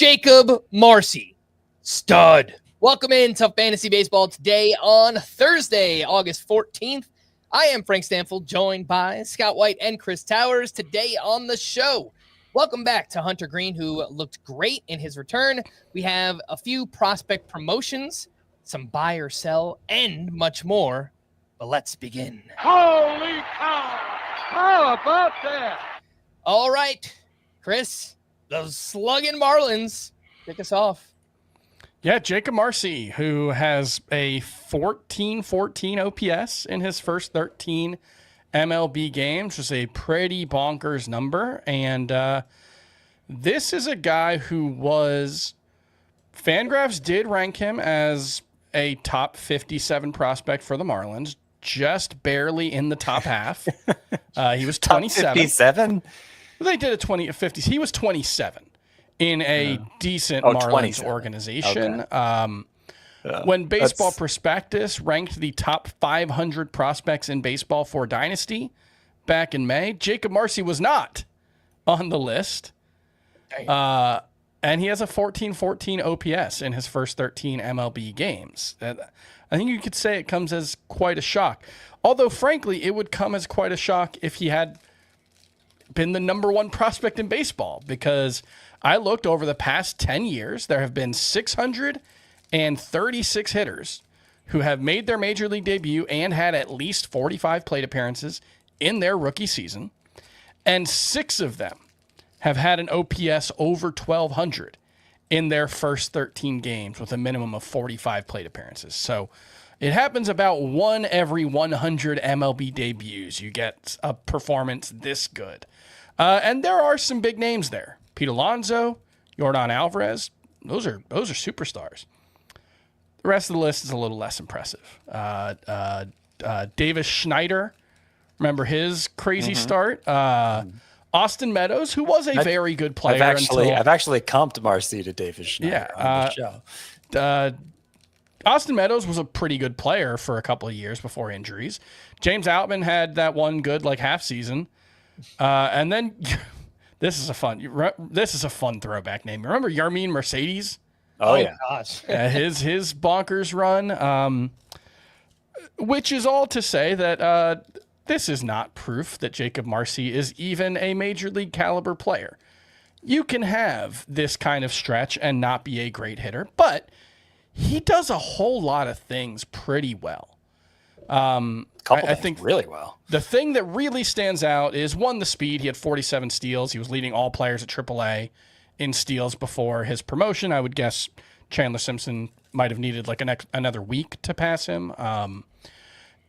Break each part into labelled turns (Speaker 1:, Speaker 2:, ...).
Speaker 1: Jakob Marsee, stud. Welcome into Fantasy Baseball today on Thursday, August 14th. I am Frank Stampfl, joined by Scott White and Chris Towers. Today on the show, welcome back to Hunter Greene, who looked great in his return. We have a few prospect promotions, some buy or sell, and much more. But let's begin.
Speaker 2: Holy cow! How about that?
Speaker 1: All right, Chris, those slugging Marlins, kick us off.
Speaker 3: Yeah, Jakob Marsee, who has a 14-14 OPS in his first 13 MLB games, was a pretty bonkers number. And this is a guy who was, Fangraphs did rank him as a top 57 prospect for the Marlins, just barely in the top half. He was 27.
Speaker 4: 57?
Speaker 3: They did a 50s. He was 27 in a decent Marlins
Speaker 4: 27.
Speaker 3: organization.
Speaker 4: Okay.
Speaker 3: When Baseball Prospectus ranked the top 500 prospects in baseball for Dynasty back in May, Jakob Marsee was not on the list. And he has a 14-14 OPS in his first 13 MLB games. I think you could say it comes as quite a shock. Although, frankly, it would come as quite a shock if he had been the number one prospect in baseball, because I looked over the past 10 years, there have been 636 hitters who have made their major league debut and had at least 45 plate appearances in their rookie season, and 6 of them have had an OPS over 1,200 in their first 13 games with a minimum of 45 plate appearances. So it happens about 1 every 100 MLB debuts. You get a performance this good. And there are some big names there. Pete Alonso, Yordan Alvarez, those are superstars. The rest of the list is a little less impressive. Davis Schneider, remember his crazy start? Austin Meadows, who was a very good player.
Speaker 4: I've actually comped Marsee to Davis Schneider on the show.
Speaker 3: Austin Meadows was a pretty good player for a couple of years before injuries. James Outman had that one good half season. And then this is a fun throwback name. Remember Yarmeen Mercedes?
Speaker 4: Oh yeah.
Speaker 1: Gosh.
Speaker 3: His bonkers run, which is all to say that this is not proof that Jakob Marsee is even a major league caliber player. You can have this kind of stretch and not be a great hitter, but he does a whole lot of things pretty well. I think
Speaker 4: really well.
Speaker 3: The thing that really stands out is, one, the speed. He had 47 steals. He was leading all players at AAA in steals before his promotion. I would guess Chandler Simpson might have needed another week to pass him.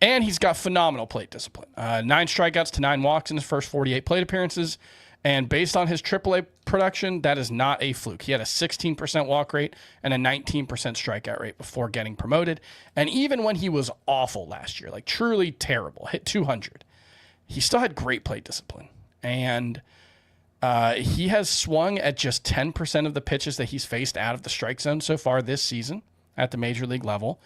Speaker 3: And he's got phenomenal plate discipline. 9 strikeouts to 9 walks in his first 48 plate appearances. And based on his AAA production, that is not a fluke. He had a 16% walk rate and a 19% strikeout rate before getting promoted. And even when he was awful last year, truly terrible, hit 200, he still had great plate discipline. And he has swung at just 10% of the pitches that he's faced out of the strike zone so far this season at the major league level.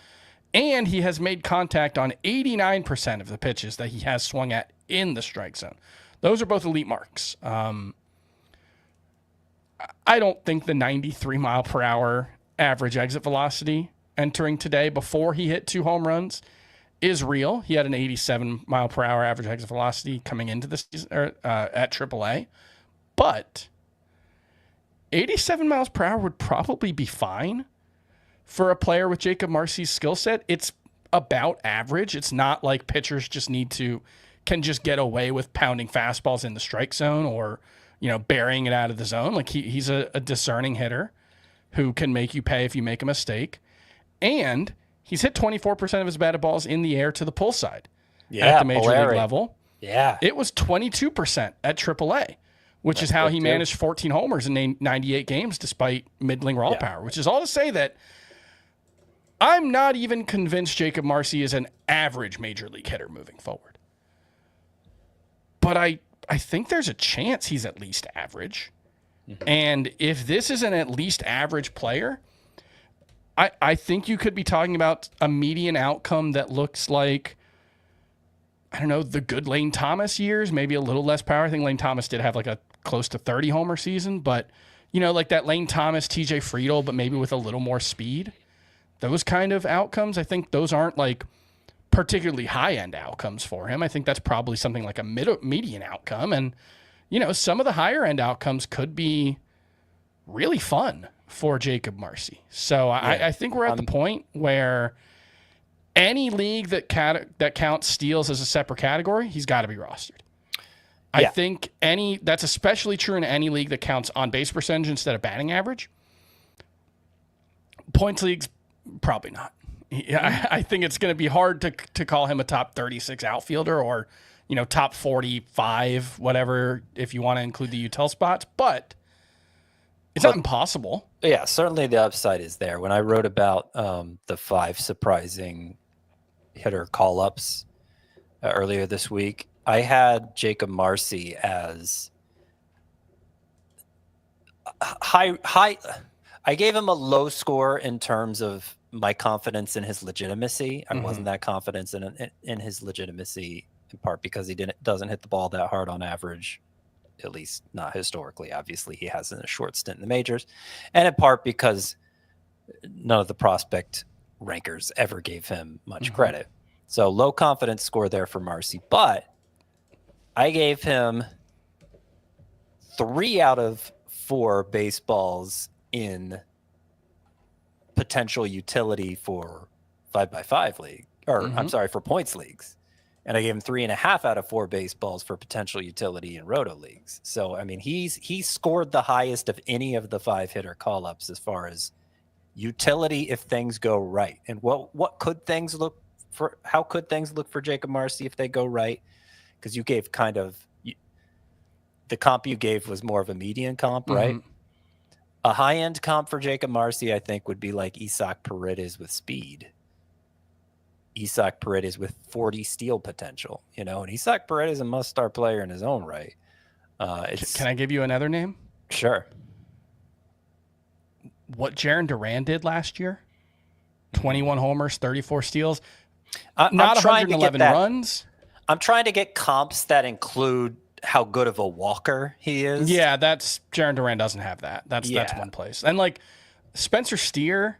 Speaker 3: And he has made contact on 89% of the pitches that he has swung at in the strike zone. Those are both elite marks. I don't think the 93 mile per hour average exit velocity entering today before he hit 2 home runs is real. He had an 87 mile per hour average exit velocity coming into the season at AAA, but 87 miles per hour would probably be fine for a player with Jakob Marsee's skill set. It's about average. It's not like pitchers can just get away with pounding fastballs in the strike zone or, burying it out of the zone. He's a discerning hitter who can make you pay if you make a mistake. And he's hit 24% of his batted balls in the air to the pull side at the major league level.
Speaker 4: Yeah.
Speaker 3: It was 22% at AAA, which is how he managed 14 homers in 98 games despite middling raw power, which is all to say that I'm not even convinced Jakob Marsee is an average major league hitter moving forward. But I think there's a chance he's at least average. Mm-hmm. And if this is an at least average player, I think you could be talking about a median outcome that looks like, the good Lane Thomas years, maybe a little less power. I think Lane Thomas did have a close to 30 homer season, but like that Lane Thomas, TJ Friedel, but maybe with a little more speed. Those kind of outcomes, I think those aren't like particularly high-end outcomes for him. I think that's probably something like a median outcome. And, some of the higher-end outcomes could be really fun for Jakob Marsee. So I think we're at the point where any league that counts steals as a separate category, he's got to be rostered. I think that's especially true in any league that counts on base percentage instead of batting average. Points leagues, probably not. I think it's going to be hard to call him a top 36 outfielder or, top 45, whatever, if you want to include the util spots, but it's not impossible.
Speaker 4: Yeah, certainly the upside is there. When I wrote about the 5 surprising hitter call-ups earlier this week, I had Jakob Marsee as high. I gave him a low score in terms of my confidence in his legitimacy. I wasn't that confident in his legitimacy, in part because he doesn't hit the ball that hard on average, at least not historically. Obviously, he has in a short stint in the majors, and in part because none of the prospect rankers ever gave him much credit. So low confidence score there for Marsee, but I gave him 3 out of 4 baseballs in potential utility for 5x5 league, or I'm sorry, for points leagues. And I gave him 3.5 out of 4 baseballs for potential utility in roto leagues. So, I mean, he scored the highest of any of the 5 hitter call-ups as far as utility if things go right. And what could things look for? How could things look for Jakob Marsee if they go right? Because you gave the comp you gave was more of a median comp, right? A high-end comp for Jakob Marsee, I think, would be like Isaac Paredes with speed. Isaac Paredes with 40 steal potential, and Isaac Paredes is a must-start player in his own right.
Speaker 3: Can I give you another name?
Speaker 4: Sure.
Speaker 3: What Jarren Duran did last year? 21 homers, 34 steals.
Speaker 4: Not
Speaker 3: 111 runs.
Speaker 4: I'm trying to get comps that include how good of a walker he is.
Speaker 3: Yeah, that's Jarren Duran doesn't have that. That's one place. And like Spencer Steer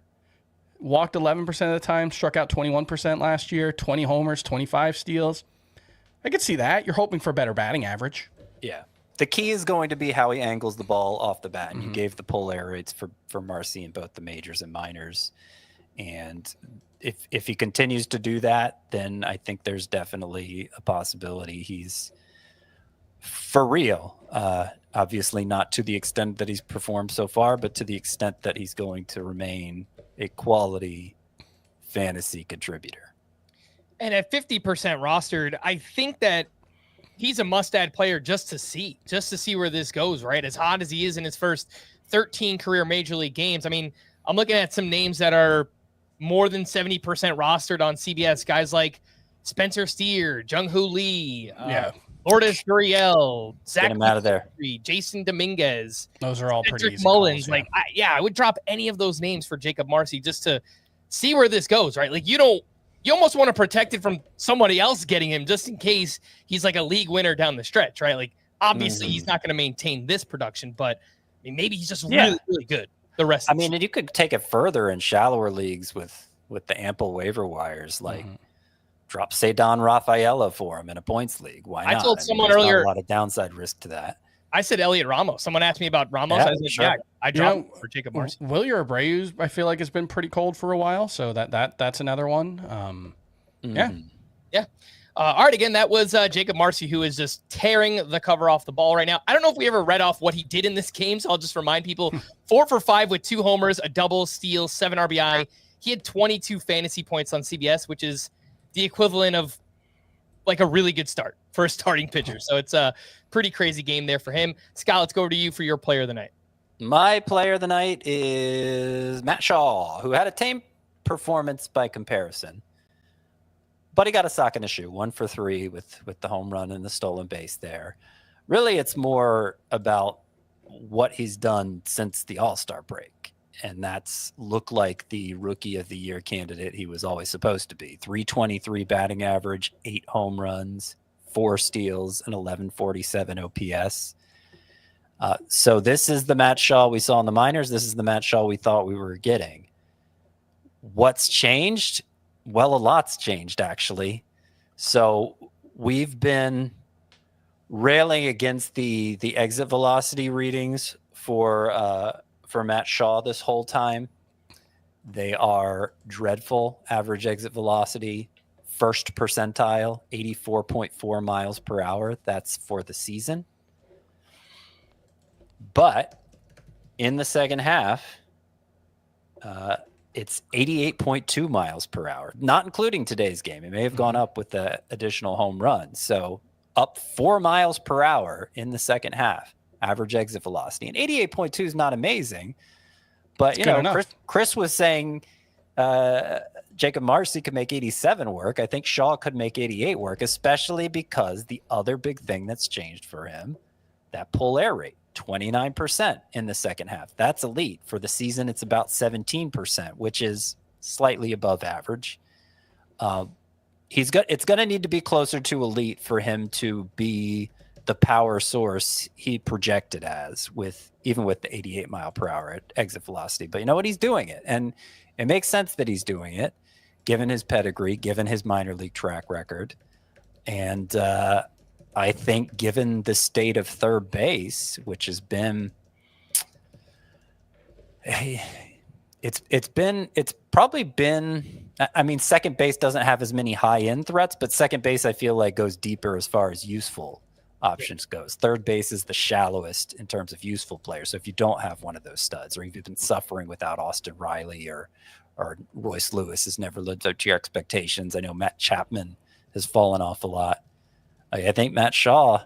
Speaker 3: walked 11% of the time, struck out 21% last year, 20 homers, 25 steals. I could see that. You're hoping for a better batting average.
Speaker 4: Yeah. The key is going to be how he angles the ball off the bat. And you gave the pull error rates for Marsee in both the majors and minors. And if he continues to do that, then I think there's definitely a possibility he's for real. Obviously not to the extent that he's performed so far, but to the extent that he's going to remain a quality fantasy contributor.
Speaker 1: And at 50% rostered, I think that he's a must-add player just to see where this goes, right? As hot as he is in his first 13 career Major League games. I mean, I'm looking at some names that are more than 70% rostered on CBS, guys like Spencer Steer, Jung-Hoo Lee, Lourdes Gurriel, Zach
Speaker 4: him out of there.
Speaker 1: Jason Dominguez.
Speaker 3: Those are all pretty easy
Speaker 1: Mullins.
Speaker 3: calls, yeah.
Speaker 1: I would drop any of those names for Jakob Marsee just to see where this goes, right? Like you almost want to protect it from somebody else getting him just in case he's like a league winner down the stretch, right? Like obviously he's not going to maintain this production, but I mean, maybe he's just really, really good the rest of the season.
Speaker 4: And you could take it further in shallower leagues with the ample waiver wires, like drop Cedon Rafaela for him in a points league. Why not?
Speaker 1: I told someone earlier,
Speaker 4: not a lot of downside risk to that.
Speaker 1: I said Elliot Ramos. Someone asked me about Ramos. I was like, I dropped for Jakob Marsee.
Speaker 3: Wilyer Abreu, I feel like has been pretty cold for a while, so that's another one. Yeah.
Speaker 1: All right, again, that was Jakob Marsee, who is just tearing the cover off the ball right now. I don't know if we ever read off what he did in this game, so I'll just remind people. 4 for 5 with 2 homers, a double, steal, 7 RBI. He had 22 fantasy points on CBS, which is the equivalent of like a really good start for a starting pitcher. So it's a pretty crazy game there for him. Scott, let's go over to you for your player of the night.
Speaker 4: My player of the night is Matt Shaw, who had a tame performance by comparison. But he got a sock in the shoe, 1 for 3 with the home run and the stolen base there. Really, it's more about what he's done since the All-Star break. And that's looked like the rookie of the year candidate he was always supposed to be. 323 batting average, 8 home runs, 4 steals, and 1147 OPS. So this is the Matt Shaw we saw in the minors. This is the Matt Shaw we thought we were getting. What's changed? Well, a lot's changed, actually. So we've been railing against the exit velocity readings for Matt Shaw this whole time. They are dreadful. Average exit velocity, first percentile, 84.4 miles per hour. That's for the season. But in the second half, it's 88.2 miles per hour, not including today's game. It may have gone up with the additional home run. So up 4 miles per hour in the second half, average exit velocity. And 88.2 is not amazing. But, Chris was saying Jakob Marsee could make 87 work. I think Shaw could make 88 work, especially because the other big thing that's changed for him, that pull air rate, 29% in the second half. That's elite. For the season, it's about 17%, which is slightly above average. It's going to need to be closer to elite for him to be the power source he projected as, even with the 88 mile per hour at exit velocity. But you know what? He's doing it. And it makes sense that he's doing it, given his pedigree, given his minor league track record. And I think given the state of third base, which has been, it's probably been, I mean, second base doesn't have as many high end threats, but second base, I feel like goes deeper as far as useful options goes. Third base is the shallowest in terms of useful players. So if you don't have one of those studs, or you've been suffering without Austin Riley or Royce Lewis has never lived up to your expectations. I know Matt Chapman has fallen off a lot. I think Matt Shaw,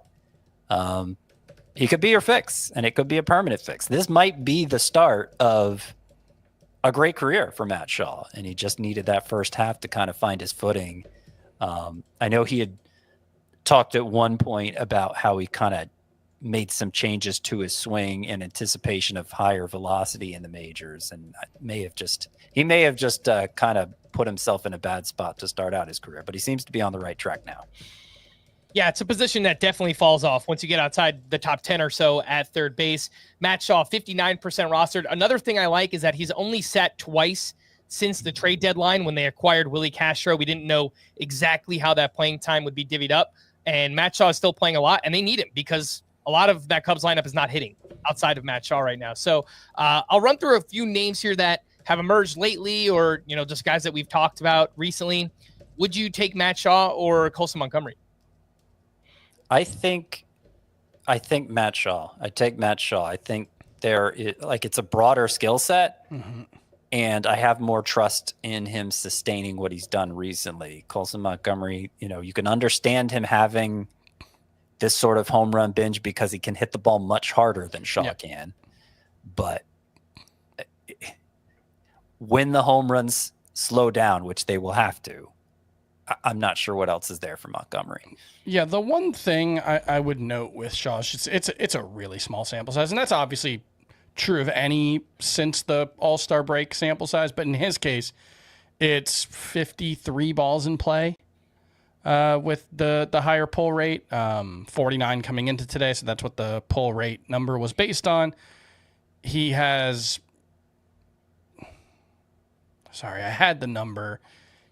Speaker 4: he could be your fix, and it could be a permanent fix. This might be the start of a great career for Matt Shaw, and he just needed that first half to kind of find his footing. I know he had talked at one point about how he kind of made some changes to his swing in anticipation of higher velocity in the majors, and he may have just kind of put himself in a bad spot to start out his career, but he seems to be on the right track now.
Speaker 1: Yeah, it's a position that definitely falls off once you get outside the top 10 or so at third base. Matt Shaw, 59% rostered. Another thing I like is that he's only sat twice since the trade deadline when they acquired Willie Castro. We didn't know exactly how that playing time would be divvied up. And Matt Shaw is still playing a lot, and they need him because a lot of that Cubs lineup is not hitting outside of Matt Shaw right now. So I'll run through a few names here that have emerged lately, or just guys that we've talked about recently. Would you take Matt Shaw or Colson Montgomery?
Speaker 4: I think Matt Shaw. I take Matt Shaw. I think it's a broader skill set, and I have more trust in him sustaining what he's done recently. Colson Montgomery, you can understand him having this sort of home run binge because he can hit the ball much harder than Shaw can. But when the home runs slow down, which they will have to, I'm not sure what else is there for Montgomery.
Speaker 3: Yeah, the one thing I would note with Shaw is it's a really small sample size, and that's obviously true of any since the All-Star break sample size, but in his case, it's 53 balls in play with the higher pull rate, 49 coming into today, so that's what the pull rate number was based on. He has... Sorry, I had the number.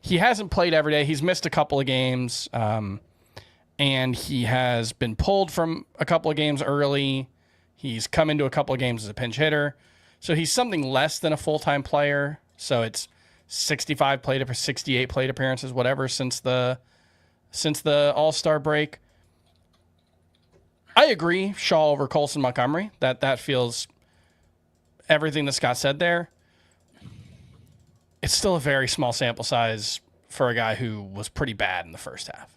Speaker 3: He hasn't played every day. He's missed a couple of games, and he has been pulled from a couple of games early. He's come into a couple of games as a pinch hitter. So he's something less than a full-time player. So it's 68 plate appearances, whatever, since the All-Star break. I agree, Shaw over Colson Montgomery. That feels everything that Scott said there. It's still a very small sample size for a guy who was pretty bad in the first half.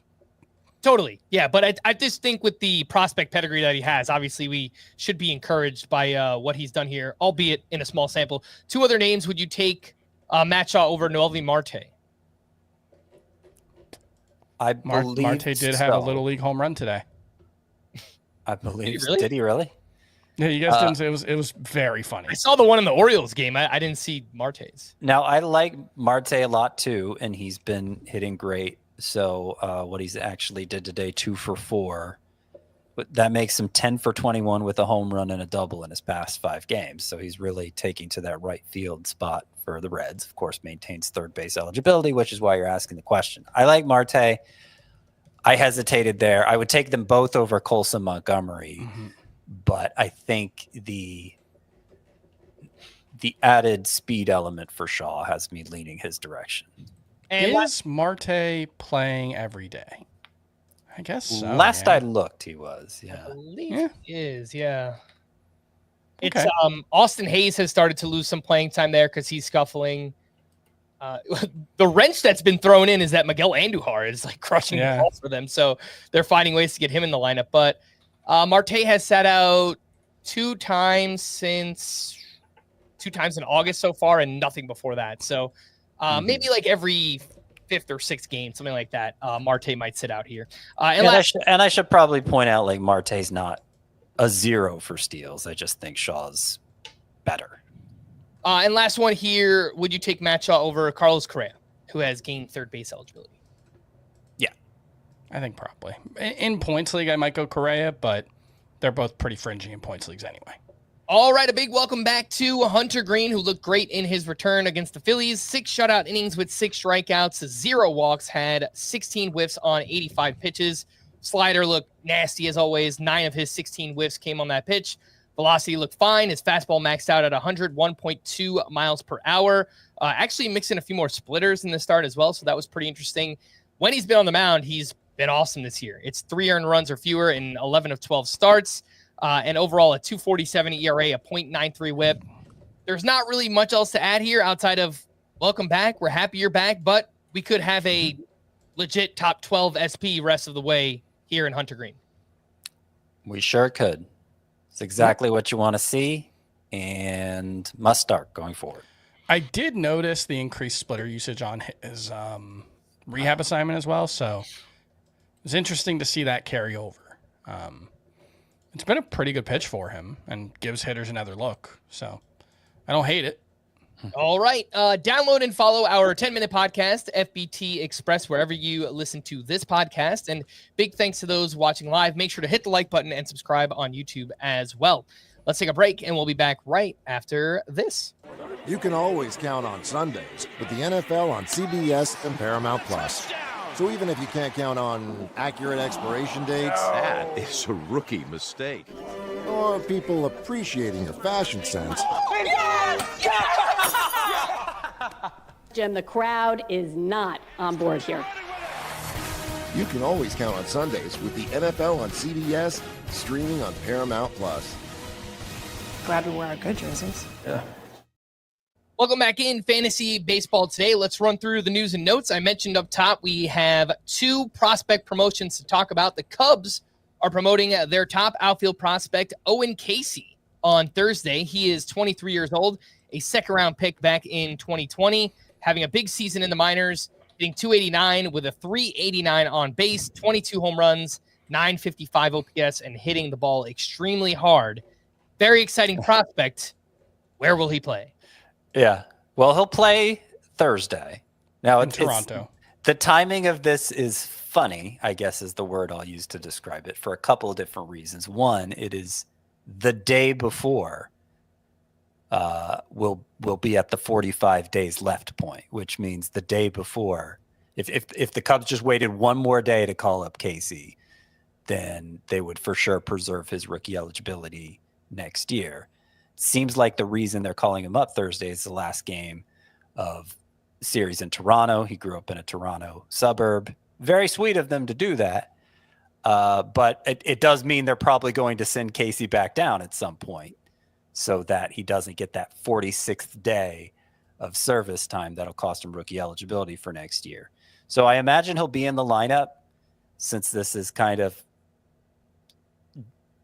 Speaker 1: Totally. Yeah, but I just think with the prospect pedigree that he has, obviously we should be encouraged by what he's done here, albeit in a small sample. Two other names. Would you take Matt Shaw over Noelvi Marte?
Speaker 4: I believe
Speaker 3: Marte did have a Little League home run today.
Speaker 4: I believe.
Speaker 1: Did he really?
Speaker 4: Did he really?
Speaker 3: Yeah, you guys didn't say it was very funny.
Speaker 1: I saw the one in the Orioles game. I didn't see Marte's.
Speaker 4: Now, I like Marte a lot too, and he's been hitting great. So what he's actually did today, 2 for 4. that makes him 10 for 21 with a home run and a double in his past 5 games. So he's really taking to that right field spot for the Reds. Of course, maintains third base eligibility, which is why you're asking the question. I like Marte. I hesitated there. I would take them both over Colson Montgomery, but I think the added speed element for Shaw has me leaning his direction.
Speaker 1: And
Speaker 3: is Marte playing every day? I guess so.
Speaker 4: Last I looked, he was. Yeah,
Speaker 1: I believe he is. Yeah. It's
Speaker 3: Okay.
Speaker 1: Austin Hayes has started to lose some playing time there because he's scuffling. The wrench that's been thrown in is that Miguel Andujar is like crushing the ball for them, so they're finding ways to get him in the lineup. But Marte has sat out 2 times in August so far, and nothing before that. So maybe like every 5th or 6th game, something like that. Marte might sit out here. And
Speaker 4: I should probably point out, like, Marte's not a 0 for steals. I just think Shaw's better.
Speaker 1: And last one here, would you take Matt Shaw over Carlos Correa, who has gained third base eligibility?
Speaker 4: Yeah.
Speaker 3: I think probably. In points league, I might go Correa, but they're both pretty fringy in points leagues anyway.
Speaker 1: All right, a big welcome back to Hunter Greene, who looked great in his return against the Phillies. 6 shutout innings with 6 strikeouts, 0 walks, had 16 whiffs on 85 pitches. Slider looked nasty as always. 9 of his 16 whiffs came on that pitch. Velocity looked fine. His fastball maxed out at 101.2 miles per hour. Actually mixing a few more splitters in the start as well, so that was pretty interesting. When he's been on the mound, he's been awesome this year. It's 3 earned runs or fewer in 11 of 12 starts. And overall, a 2.47 ERA, a .93 whip. There's not really much else to add here outside of welcome back. We're happy you're back, but we could have a legit top 12 SP rest of the way here in Hunter Greene.
Speaker 4: We sure could. It's exactly what you want to see and must start going forward.
Speaker 3: I did notice the increased splitter usage on his rehab assignment as well, so it was interesting to see that carry over. It's been a pretty good pitch for him and gives hitters another look. So I don't hate it.
Speaker 1: All right. Download and follow our 10-minute podcast, FBT Express, wherever you listen to this podcast. And big thanks to those watching live. Make sure to hit the like button and subscribe on YouTube as well. Let's take a break, and we'll be back right after this.
Speaker 5: You can always count on Sundays with the NFL on CBS and Paramount Plus. So even if you can't count on accurate expiration dates,
Speaker 6: That is a rookie mistake.
Speaker 5: or people appreciating your fashion sense,
Speaker 7: Jim, the crowd is not on board here.
Speaker 5: you can always count on Sundays with the NFL on CBS, streaming on Paramount Plus.
Speaker 8: Glad we wear our good jerseys.
Speaker 1: Welcome back in Fantasy Baseball today. Let's run through the news and notes. I mentioned up top we have 2 prospect promotions to talk about. The Cubs are promoting their top outfield prospect, Owen Casey, on Thursday. He is 23 years old, a second-round pick back in 2020, having a big season in the minors, hitting .289 with a .389 on base, 22 home runs, .955 OPS, and hitting the ball extremely hard. Very exciting prospect. Where will he play?
Speaker 4: Yeah. Well, he'll play Thursday. Now,
Speaker 3: In Toronto.
Speaker 4: The timing of this is funny, I guess is the word I'll use to describe it, for a couple of different reasons. One, it is the day before we'll be at the 45 days left point, which means the day before. If the Cubs just waited one more day to call up Casey, then they would for sure preserve his rookie eligibility next year. Seems like the reason they're calling him up Thursday is the last game of series in Toronto. He grew up in a Toronto suburb. Very sweet of them to do that. But it does mean they're probably going to send Casey back down at some point so that he doesn't get that 46th day of service time that'll cost him rookie eligibility for next year. So I imagine he'll be in the lineup since this is kind of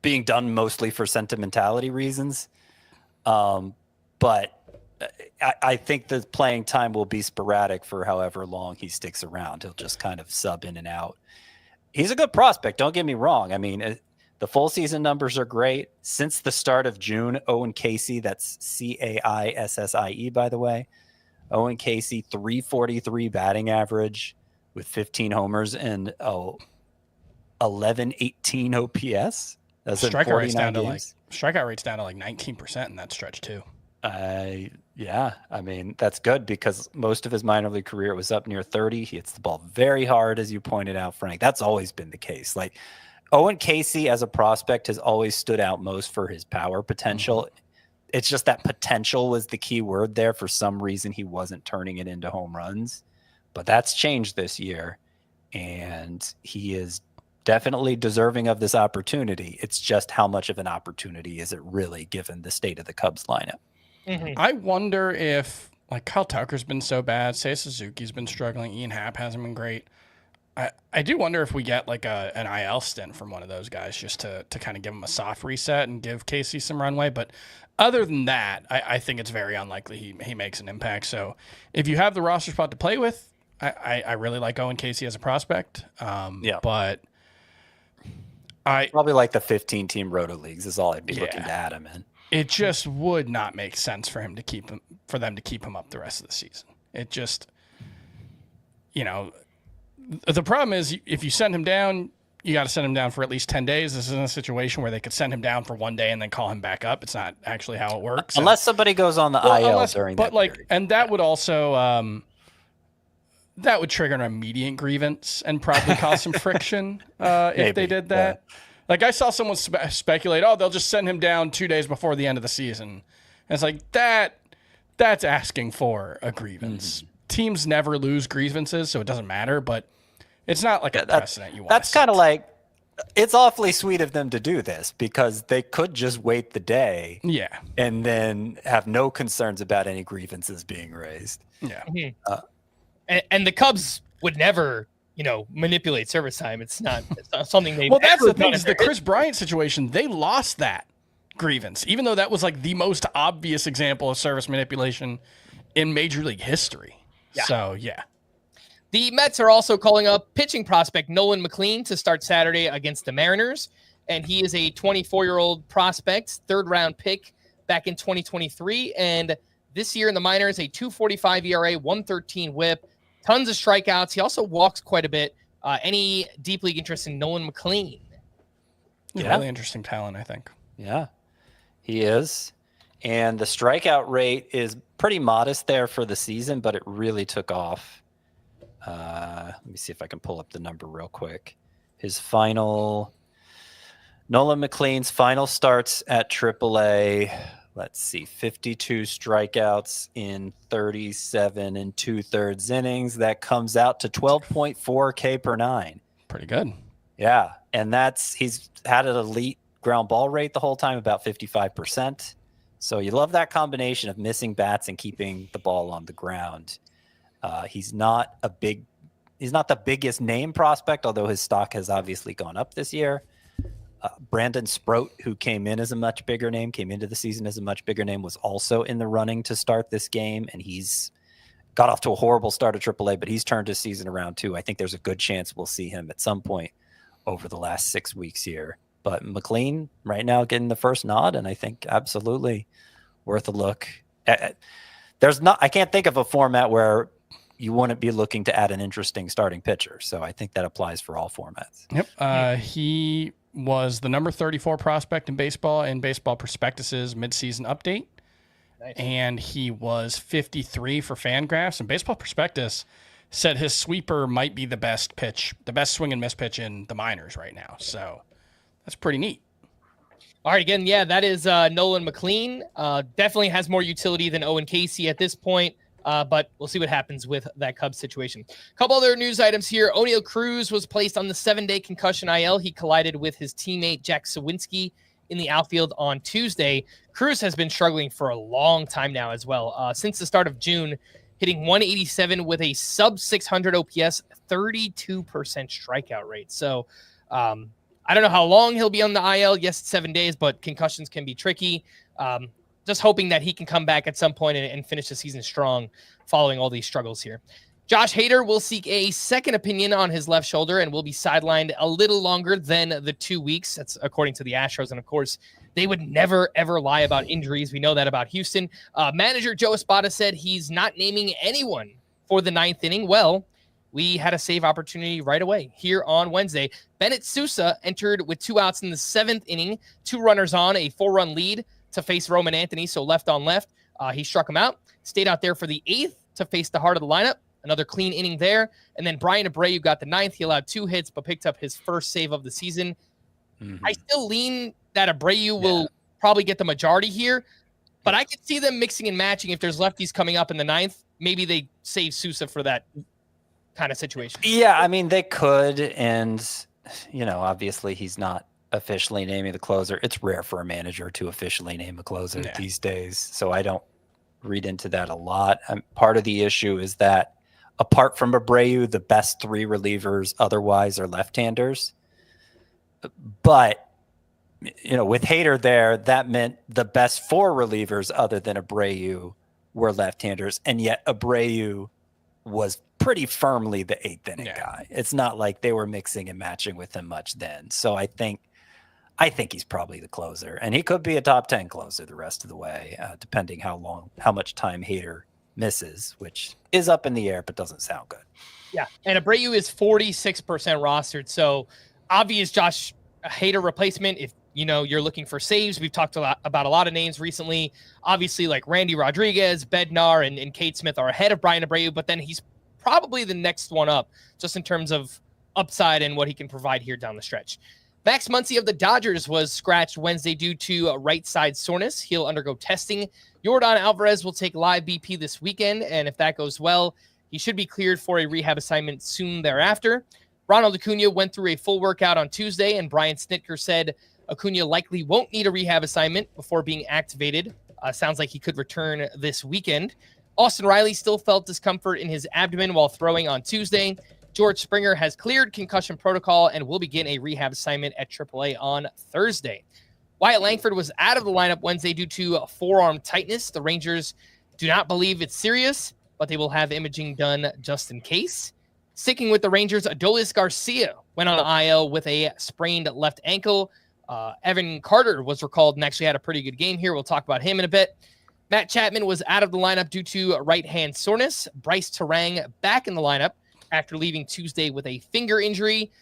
Speaker 4: being done mostly for sentimentality reasons. But I think the playing time will be sporadic for however long he sticks around. He'll just kind of sub in and out. He's a good prospect. Don't get me wrong. I mean, the full season numbers are great. Since the start of June, Owen Casey, that's Caissie, by the way. Owen Casey, 343 batting average with 15 homers and 1118 OPS. That's in
Speaker 3: Strikeout rate's
Speaker 4: 49
Speaker 3: down
Speaker 4: games.
Speaker 3: strikeout rate's down to like 19% in that stretch too.
Speaker 4: Yeah, I mean, that's good because most of his minor league career was up near 30. He hits the ball very hard, as you pointed out, Frank. That's always been the case. Like, Owen Casey as a prospect has always stood out most for his power potential. Mm-hmm. It's just that potential was the key word there. For some reason, he wasn't turning it into home runs. But that's changed this year, and he is definitely deserving of this opportunity. It's just how much of an opportunity is it really given the state of the Cubs lineup?
Speaker 1: Mm-hmm.
Speaker 3: I wonder if, like, Kyle Tucker's been so bad, Seiya Suzuki's been struggling, Ian Happ hasn't been great. I do wonder if we get like an IL stint from one of those guys just to kind of give him a soft reset and give Casey some runway. But other than that, I think it's very unlikely he makes an impact. So if you have the roster spot to play with, I really like Owen Casey as a prospect. But I
Speaker 4: probably like the 15-team roto leagues is all I'd be looking to add him in.
Speaker 3: It just would not make sense for them to keep him up the rest of the season. It just, the problem is if you send him down, you got to send him down for at least 10 days. This isn't a situation where they could send him down for one day and then call him back up. It's not actually how it works.
Speaker 4: Unless somebody goes on the IL during that period.
Speaker 3: And that would also that would trigger an immediate grievance and probably cause some friction if they did that. Yeah. Like I saw someone speculate, they'll just send him down 2 days before the end of the season. And it's like that's asking for a grievance. Mm-hmm. Teams never lose grievances, so it doesn't matter, but it's not like a precedent you want.
Speaker 4: That's kind of like, it's awfully sweet of them to do this because they could just wait the day and then have no concerns about any grievances being raised.
Speaker 3: Yeah.
Speaker 1: Mm-hmm. And the Cubs would never, manipulate service time. It's not something they.
Speaker 3: Well, that's the thing is the Chris Bryant situation. They lost that grievance, even though that was like the most obvious example of service manipulation in Major League history. Yeah. So, yeah.
Speaker 1: The Mets are also calling up pitching prospect Nolan McLean to start Saturday against the Mariners. And he is a 24-year-old prospect, third-round pick back in 2023. And this year in the minors, a 2.45 ERA, 1.13 whip, tons of strikeouts. He also walks quite a bit. Any deep league interest in Nolan McLean?
Speaker 3: Really interesting talent, I think.
Speaker 4: Yeah, he is. And the strikeout rate is pretty modest there for the season, but it really took off. Let me see if I can pull up the number real quick. Nolan McLean's final starts at AAA. Let's see, 52 strikeouts in 37 and 2/3 innings. That comes out to 12.4 K per nine.
Speaker 3: Pretty good.
Speaker 4: Yeah, and he's had an elite ground ball rate the whole time, about 55%. So you love that combination of missing bats and keeping the ball on the ground. He's not the biggest name prospect, although his stock has obviously gone up this year. Brandon Sproat, who came into the season as a much bigger name, was also in the running to start this game, and he's got off to a horrible start at AAA, but he's turned his season around too. I think there's a good chance we'll see him at some point over the last 6 weeks here. But McLean right now getting the first nod, and I think absolutely worth a look. I can't think of a format where you wouldn't be looking to add an interesting starting pitcher. So I think that applies for all formats.
Speaker 3: Yep. He was the number 34 prospect in Baseball Prospectus's midseason update. Nice. And he was 53 for Fangraphs. And Baseball Prospectus said his sweeper might be the best swing and miss pitch in the minors right now. So that's pretty neat.
Speaker 1: All right, again, that is Nolan McLean. Definitely has more utility than Owen Casey at this point, but we'll see what happens with that Cubs situation. A couple other news items here. Oneil Cruz was placed on the 7-day concussion IL. He collided with his teammate Jack Sawinski in the outfield on Tuesday. Cruz has been struggling for a long time now as well. Since the start of June, hitting 187 with a sub-600 OPS, 32% strikeout rate. So, I don't know how long he'll be on the IL. Yes, it's 7 days, but concussions can be tricky. Just hoping that he can come back at some point and finish the season strong following all these struggles here. Josh Hader will seek a second opinion on his left shoulder and will be sidelined a little longer than the 2 weeks. That's according to the Astros. And of course, they would never, ever lie about injuries. We know that about Houston. Manager Joe Espada said he's not naming anyone for the ninth inning. Well, we had a save opportunity right away here on Wednesday. Bennett Sousa entered with 2 outs in the 7th inning, 2 runners on, a 4-run lead to face Roman Anthony, so left on left. He struck him out, stayed out there for the 8th to face the heart of the lineup. Another clean inning there. And then Brian Abreu got the 9th. He allowed 2 hits, but picked up his first save of the season. I still lean that Abreu will probably get the majority here, but I could see them mixing and matching if there's lefties coming up in the 9th. Maybe they save Sousa for that kind of situation.
Speaker 4: Yeah, I mean, they could. And, obviously he's not officially naming the closer. It's rare for a manager to officially name a closer these days. So I don't read into that a lot. Part of the issue is that apart from Abreu, the best 3 relievers otherwise are left-handers. But, with Hader there, that meant the best 4 relievers other than Abreu were left-handers. And yet Abreu was pretty firmly the 8th inning guy. It's not like they were mixing and matching with him much then. So I think he's probably the closer. And he could be a top 10 closer the rest of the way, depending how much time Hader misses, which is up in the air but doesn't sound good.
Speaker 1: Yeah, and Abreu is 46% rostered. So obvious Josh Hader replacement if you're looking for saves. We've talked about a lot of names recently. Obviously, like Randy Rodriguez, Bednar, and Cade Smith are ahead of Brian Abreu, but then he's probably the next one up just in terms of upside and what he can provide here down the stretch. Max Muncy of the Dodgers was scratched Wednesday due to right side soreness. He'll undergo testing. Yordan Alvarez will take live BP this weekend, and if that goes well, he should be cleared for a rehab assignment soon thereafter. Ronald Acuna went through a full workout on Tuesday, and Brian Snitker said Acuna likely won't need a rehab assignment before being activated. Sounds like he could return this weekend. Austin Riley still felt discomfort in his abdomen while throwing on Tuesday. George Springer has cleared concussion protocol and will begin a rehab assignment at AAA on Thursday. Wyatt Langford was out of the lineup Wednesday due to forearm tightness. The Rangers do not believe it's serious, but they will have imaging done just in case. Sticking with the Rangers, Adolis Garcia went on IL with a sprained left ankle. Evan Carter was recalled and actually had a pretty good game here. We'll talk about him in a bit. Matt Chapman was out of the lineup due to right-hand soreness. Bryce Terang back in the lineup after leaving Tuesday with a finger injury.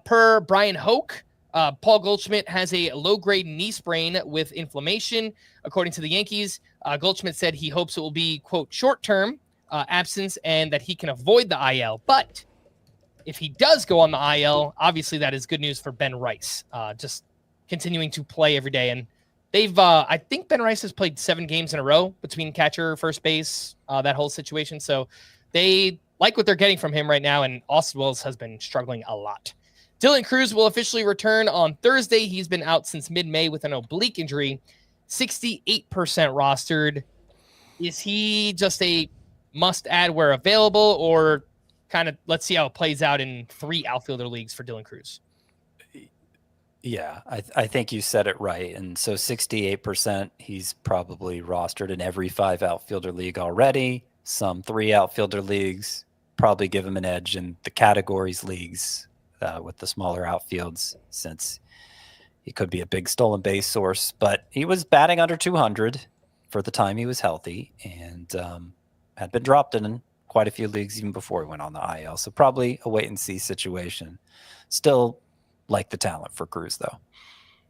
Speaker 1: Per Brian Hoke, Paul Goldschmidt has a low-grade knee sprain with inflammation. According to the Yankees, Goldschmidt said he hopes it will be, quote, short-term absence and that he can avoid the IL. But if he does go on the IL, obviously that is good news for Ben Rice. Just continuing to play every day. And they've, I think Ben Rice has played 7 games in a row between catcher, first base, that whole situation. So they like what they're getting from him right now. And Austin Wells has been struggling a lot. Dylan Cruz will officially return on Thursday. He's been out since mid-May with an oblique injury, 68% rostered. Is he just a must add where available, or kind of let's see how it plays out in 3 outfielder leagues for Dylan Cruz?
Speaker 4: Yeah, I think you said it right. And so 68%, he's probably rostered in every 5 outfielder league already. Some 3 outfielder leagues probably give him an edge in the categories leagues with the smaller outfields, since he could be a big stolen base source. But he was batting under 200 for the time he was healthy, and had been dropped in quite a few leagues even before he went on the IL. So probably a wait-and-see situation. Still like the talent for Cruz, though.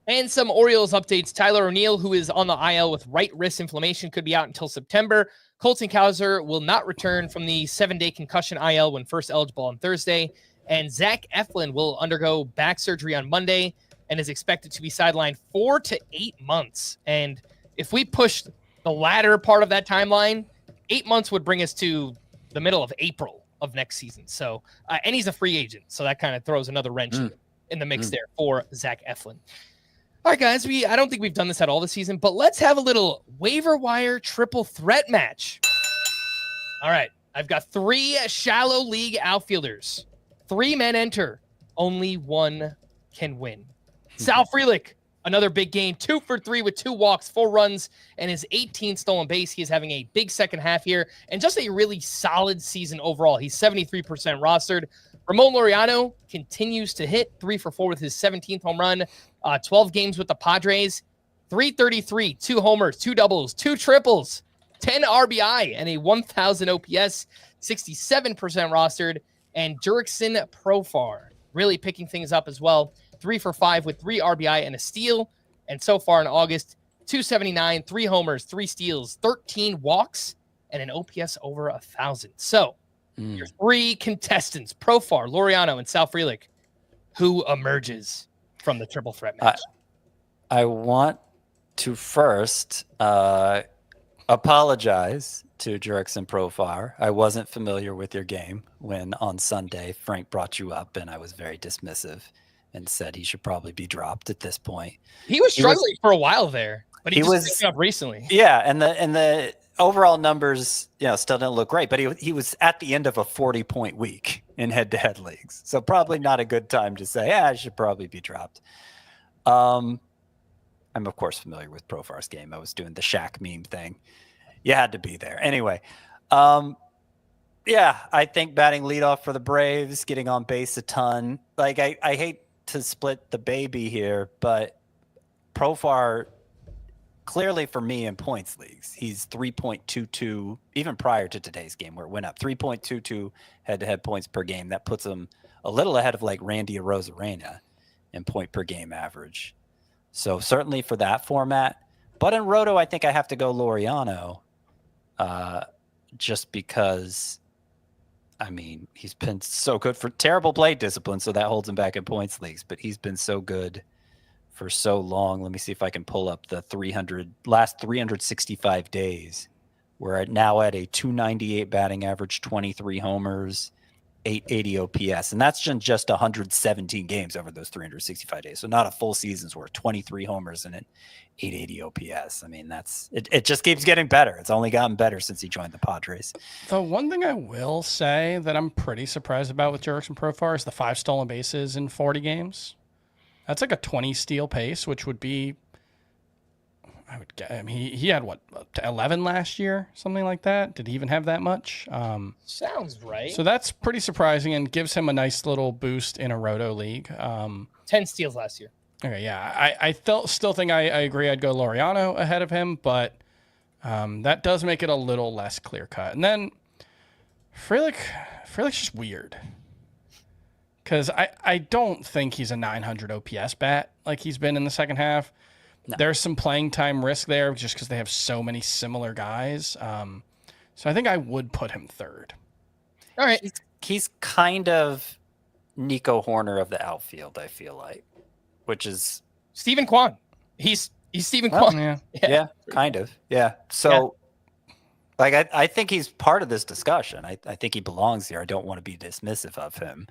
Speaker 1: And some Orioles updates. Tyler O'Neill, who is on the IL with right wrist inflammation, could be out until September. Colton Cowser will not return from the 7-day concussion IL when first eligible on Thursday. And Zach Eflin will undergo back surgery on Monday and is expected to be sidelined 4 to 8 months. And if we push the latter part of that timeline, 8 months would bring us to the middle of April of next season. So, and he's a free agent, so that kind of throws another wrench in the mix there for Zach Eflin. All right, guys, I don't think we've done this at all this season, but let's have a little waiver wire triple threat match. All right, I've got 3 shallow league outfielders. 3 men enter. Only 1 can win. Sal Frelick, another big game, 2 for 3 with 2 walks, 4 runs, and his 18th stolen base. He is having a big second half here and just a really solid season overall. He's 73% rostered. Ramon Laureano continues to hit 3 for 4 with his 17th home run, 12 games with the Padres, 333, 2 homers, 2 doubles, 2 triples, 10 RBI, and a 1,000 OPS, 67% rostered. And Jurickson Profar really picking things up as well. 3 for 5 with 3 RBI and a steal. And so far in August, 279, 3 homers, 3 steals, 13 walks, and an OPS over 1,000. So your 3 contestants, Profar, Laureano, and Sal Frelick, who emerges from the triple threat match?
Speaker 4: I want to first apologize to Jurickson Profar. I wasn't familiar with your game when on Sunday Frank brought you up, and I was very dismissive and said he should probably be dropped at this point.
Speaker 1: He was struggling for a while there, but he was picked up recently.
Speaker 4: Yeah, and the overall numbers, still didn't look great, but he was at the end of a 40-point week in head-to-head leagues. So probably not a good time to say, I should probably be dropped. I'm of course familiar with Profar's game. I was doing the Shaq meme thing. You had to be there. Anyway, I think batting leadoff for the Braves, getting on base a ton. Like I hate to split the baby here, but Profar clearly for me in points leagues, he's 3.22 even prior to today's game where it went up 3.22 head-to-head points per game. That puts him a little ahead of like Randy Arozarena in point per game average. So certainly for that format, but in Roto, I think I have to go Laureano, just because, he's been so good for terrible plate discipline, so that holds him back in points leagues. But he's been so good for so long. Let me see if I can pull up the last 365 days. We're now at a 298 batting average, 23 homers, 880 OPS, and that's just 117 games over those 365 days. So not a full season's worth. 23 homers and an 880 OPS. It just keeps getting better. It's only gotten better since he joined the Padres.
Speaker 3: The one thing I will say that I'm pretty surprised about with Jurickson Profar is the 5 stolen bases in 40 games. That's like a 20 steal pace, which would be, I would get. He had 11 last year, something like that. Did he even have that much?
Speaker 1: Sounds right.
Speaker 3: So that's pretty surprising and gives him a nice little boost in a Roto league.
Speaker 1: 10 steals last year.
Speaker 3: Okay, yeah. I still think I agree. I'd go Laureano ahead of him, but that does make it a little less clear cut. And then Frelick's just weird. Because I don't think he's a 900 OPS bat like he's been in the second half. No. There's some playing time risk there just because they have so many similar guys. So I think I would put him third.
Speaker 1: All right.
Speaker 4: He's kind of Nico Horner of the outfield, I feel like, which is
Speaker 1: Stephen Kwan. He's Stephen Kwan.
Speaker 4: Yeah, kind of. Yeah. So I think he's part of this discussion. I think he belongs here. I don't want to be dismissive of him.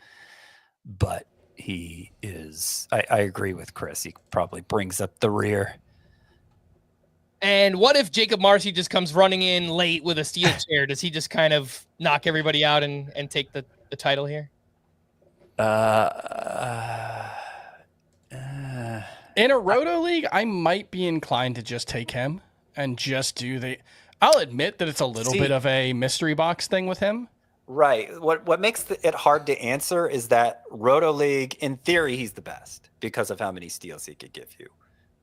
Speaker 4: But he is, I agree with Chris. He probably brings up the rear.
Speaker 1: And what if Jakob Marsee just comes running in late with a steel chair? Does he just kind of knock everybody out and take the title here?
Speaker 3: In a Roto league, I might be inclined to just take him and just do I'll admit that it's a little bit of a mystery box thing with him.
Speaker 4: Right. What makes it hard to answer is that Roto League, in theory, he's the best because of how many steals he could give you.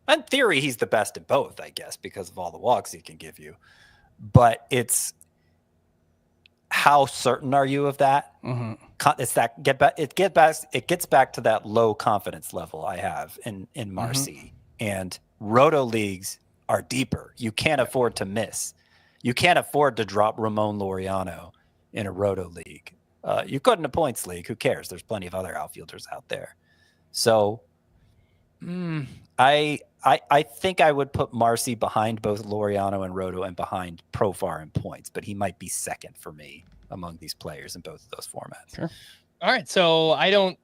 Speaker 4: In theory, he's the best in both, I guess, because of all the walks he can give you. But it's how certain are you of that? Mm-hmm. It's that it gets back to that low confidence level I have in Marsee. Mm-hmm. And Roto Leagues are deeper. You can't afford to miss. You can't afford to drop Ramon Laureano in a Roto league. You could in a points league. Who cares? There's plenty of other outfielders out there. So I think I would put Marsee behind both Laureano and Roto and behind Profar in points, but he might be second for me among these players in both of those formats.
Speaker 3: Sure.
Speaker 1: All right. So I don't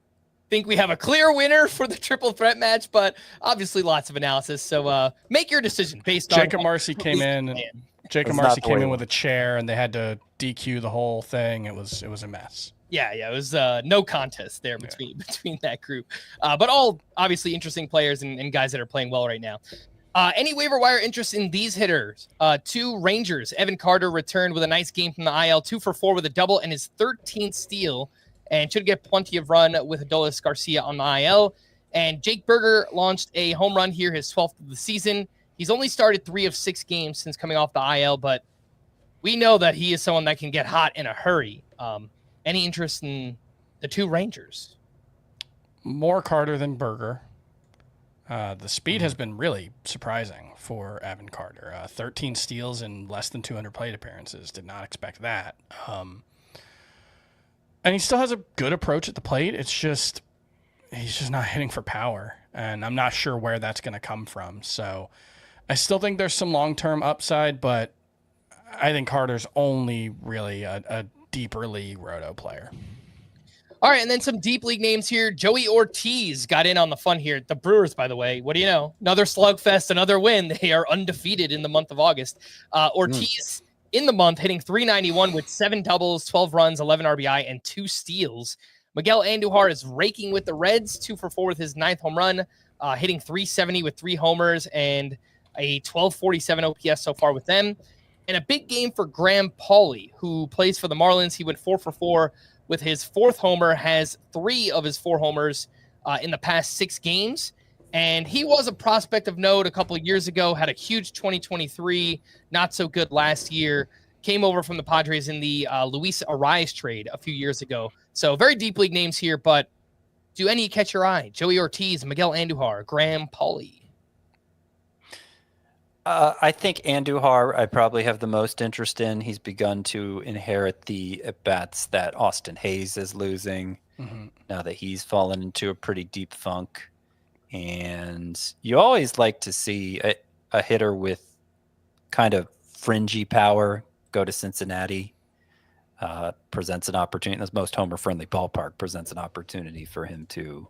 Speaker 1: think we have a clear winner for the triple threat match, but obviously lots of analysis. So make your decision based on
Speaker 3: Jakob Marsee came in. Jakob Marsee came in with a chair, and they had to DQ the whole thing. It was a mess.
Speaker 1: Yeah, it was no contest there between that group. But all obviously interesting players and guys that are playing well right now. Any waiver wire interest in these hitters? 2 Rangers. Evan Carter returned with a nice game from the IL, 2 for 4 with a double and his 13th steal, and should get plenty of run with Adolis Garcia on the IL. And Jake Berger launched a home run here, his 12th of the season. He's only started 3 of 6 games since coming off the IL, but we know that he is someone that can get hot in a hurry. Any interest in the two Rangers?
Speaker 3: More Carter than Berger. The speed has been really surprising for Evan Carter. 13 steals in less than 200 plate appearances. Did not expect that. And he still has a good approach at the plate. It's just he's just not hitting for power, and I'm not sure where that's going to come from. So I still think there's some long-term upside, but I think Carter's only really a deeper league roto player.
Speaker 1: All right, and then some deep league names here. Joey Ortiz got in on the fun here. The Brewers, by the way, what do you know? Another slugfest, another win. They are undefeated in the month of August. Ortiz in the month hitting .391 with 7 doubles, 12 runs, 11 RBI, and 2 steals. Miguel Andujar is raking with the Reds, 2 for 4 with his 9th home run, hitting .370 with 3 homers and a .1247 OPS so far with them. And a big game for Graham Pauley, who plays for the Marlins. He went 4 for 4 with his 4th homer, has 3 of his 4 homers in the past 6 games. And he was a prospect of note a couple of years ago, had a huge 2023, not so good last year, came over from the Padres in the Luis Arias trade a few years ago. So very deep league names here, but do any catch your eye? Joey Ortiz, Miguel Andujar, Graham Pauley.
Speaker 4: I think Andujar I probably have the most interest in. He's begun to inherit the at-bats that Austin Hayes is losing now that he's fallen into a pretty deep funk. And you always like to see a hitter with kind of fringy power go to Cincinnati. Presents an opportunity. This most homer-friendly ballpark presents an opportunity for him to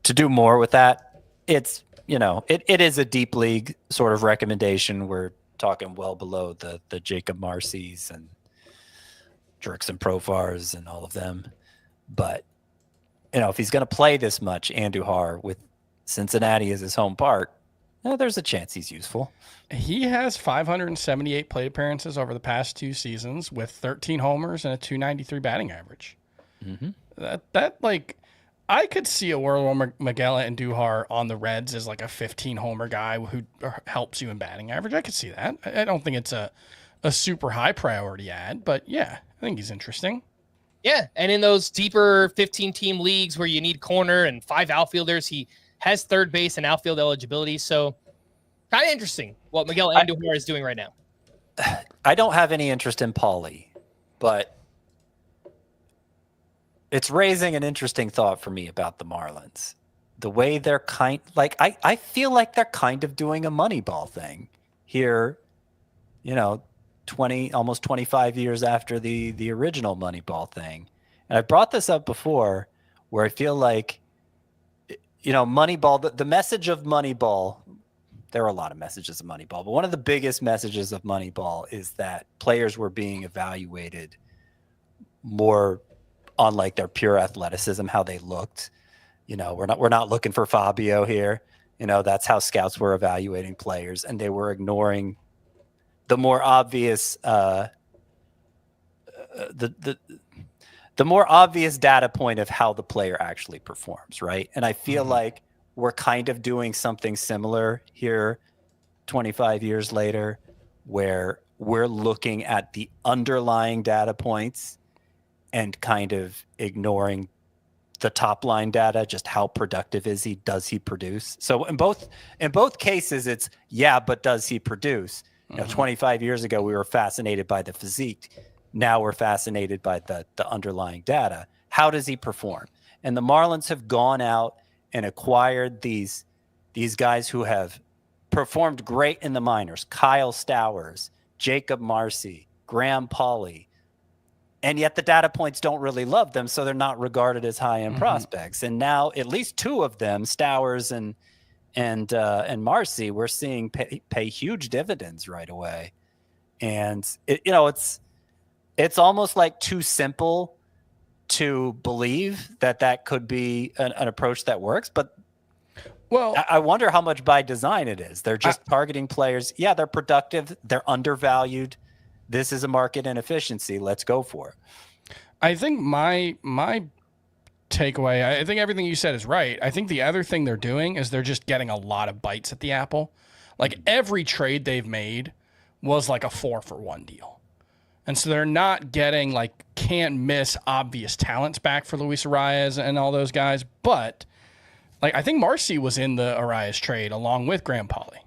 Speaker 4: do more with that. It's it is a deep league sort of recommendation. We're talking well below the Jakob Marsees and Jurickson Profars and all of them. But, if he's going to play this much, Andujar, with Cincinnati as his home park, there's a chance he's useful.
Speaker 3: He has 578 plate appearances over the past 2 seasons with 13 homers and a .293 batting average. I could see a world where Miguel Andujar on the Reds is like a 15 homer guy who helps you in batting average. I could see that. I don't think it's a super high priority ad, but yeah, I think he's interesting.
Speaker 1: Yeah, and in those deeper 15-team leagues where you need corner and 5 outfielders, he has third base and outfield eligibility. So kind of interesting what Miguel Andujar is doing right now.
Speaker 4: I don't have any interest in Pauley, but it's raising an interesting thought for me about the Marlins. The way they're I feel like they're kind of doing a Moneyball thing here, almost 25 years after the original Moneyball thing. And I brought this up before where I feel like, Moneyball, the message of Moneyball, there are a lot of messages of Moneyball, but one of the biggest messages of Moneyball is that players were being evaluated more on like their pure athleticism, how they looked. We're not looking for Fabio here. That's how scouts were evaluating players, and they were ignoring the more obvious the more obvious data point of how the player actually performs, right? And I feel like we're kind of doing something similar here 25 years later, where we're looking at the underlying data points and kind of ignoring the top line data, just how productive is he? Does he produce? So in both cases, it's but does he produce? 25 years ago, we were fascinated by the physique. Now we're fascinated by the underlying data. How does he perform? And the Marlins have gone out and acquired these guys who have performed great in the minors. Kyle Stowers, Jakob Marsee, Graham Pauley. And yet the data points don't really love them, so they're not regarded as high-end prospects. And now at least 2 of them, Stowers and Marsee, we're seeing pay huge dividends right away. And it's almost like too simple to believe that could be an approach that works. But I wonder how much by design it is. They're just targeting players. Yeah, they're productive. They're undervalued. This is a market inefficiency. Let's go for it.
Speaker 3: I think my takeaway, I think everything you said is right. I think the other thing they're doing is they're just getting a lot of bites at the apple. Like every trade they've made was like a 4-for-1 deal. And so they're not getting like can't miss obvious talents back for Luis Arias and all those guys. But like I think Marsee was in the Arias trade along with Graham Pauley.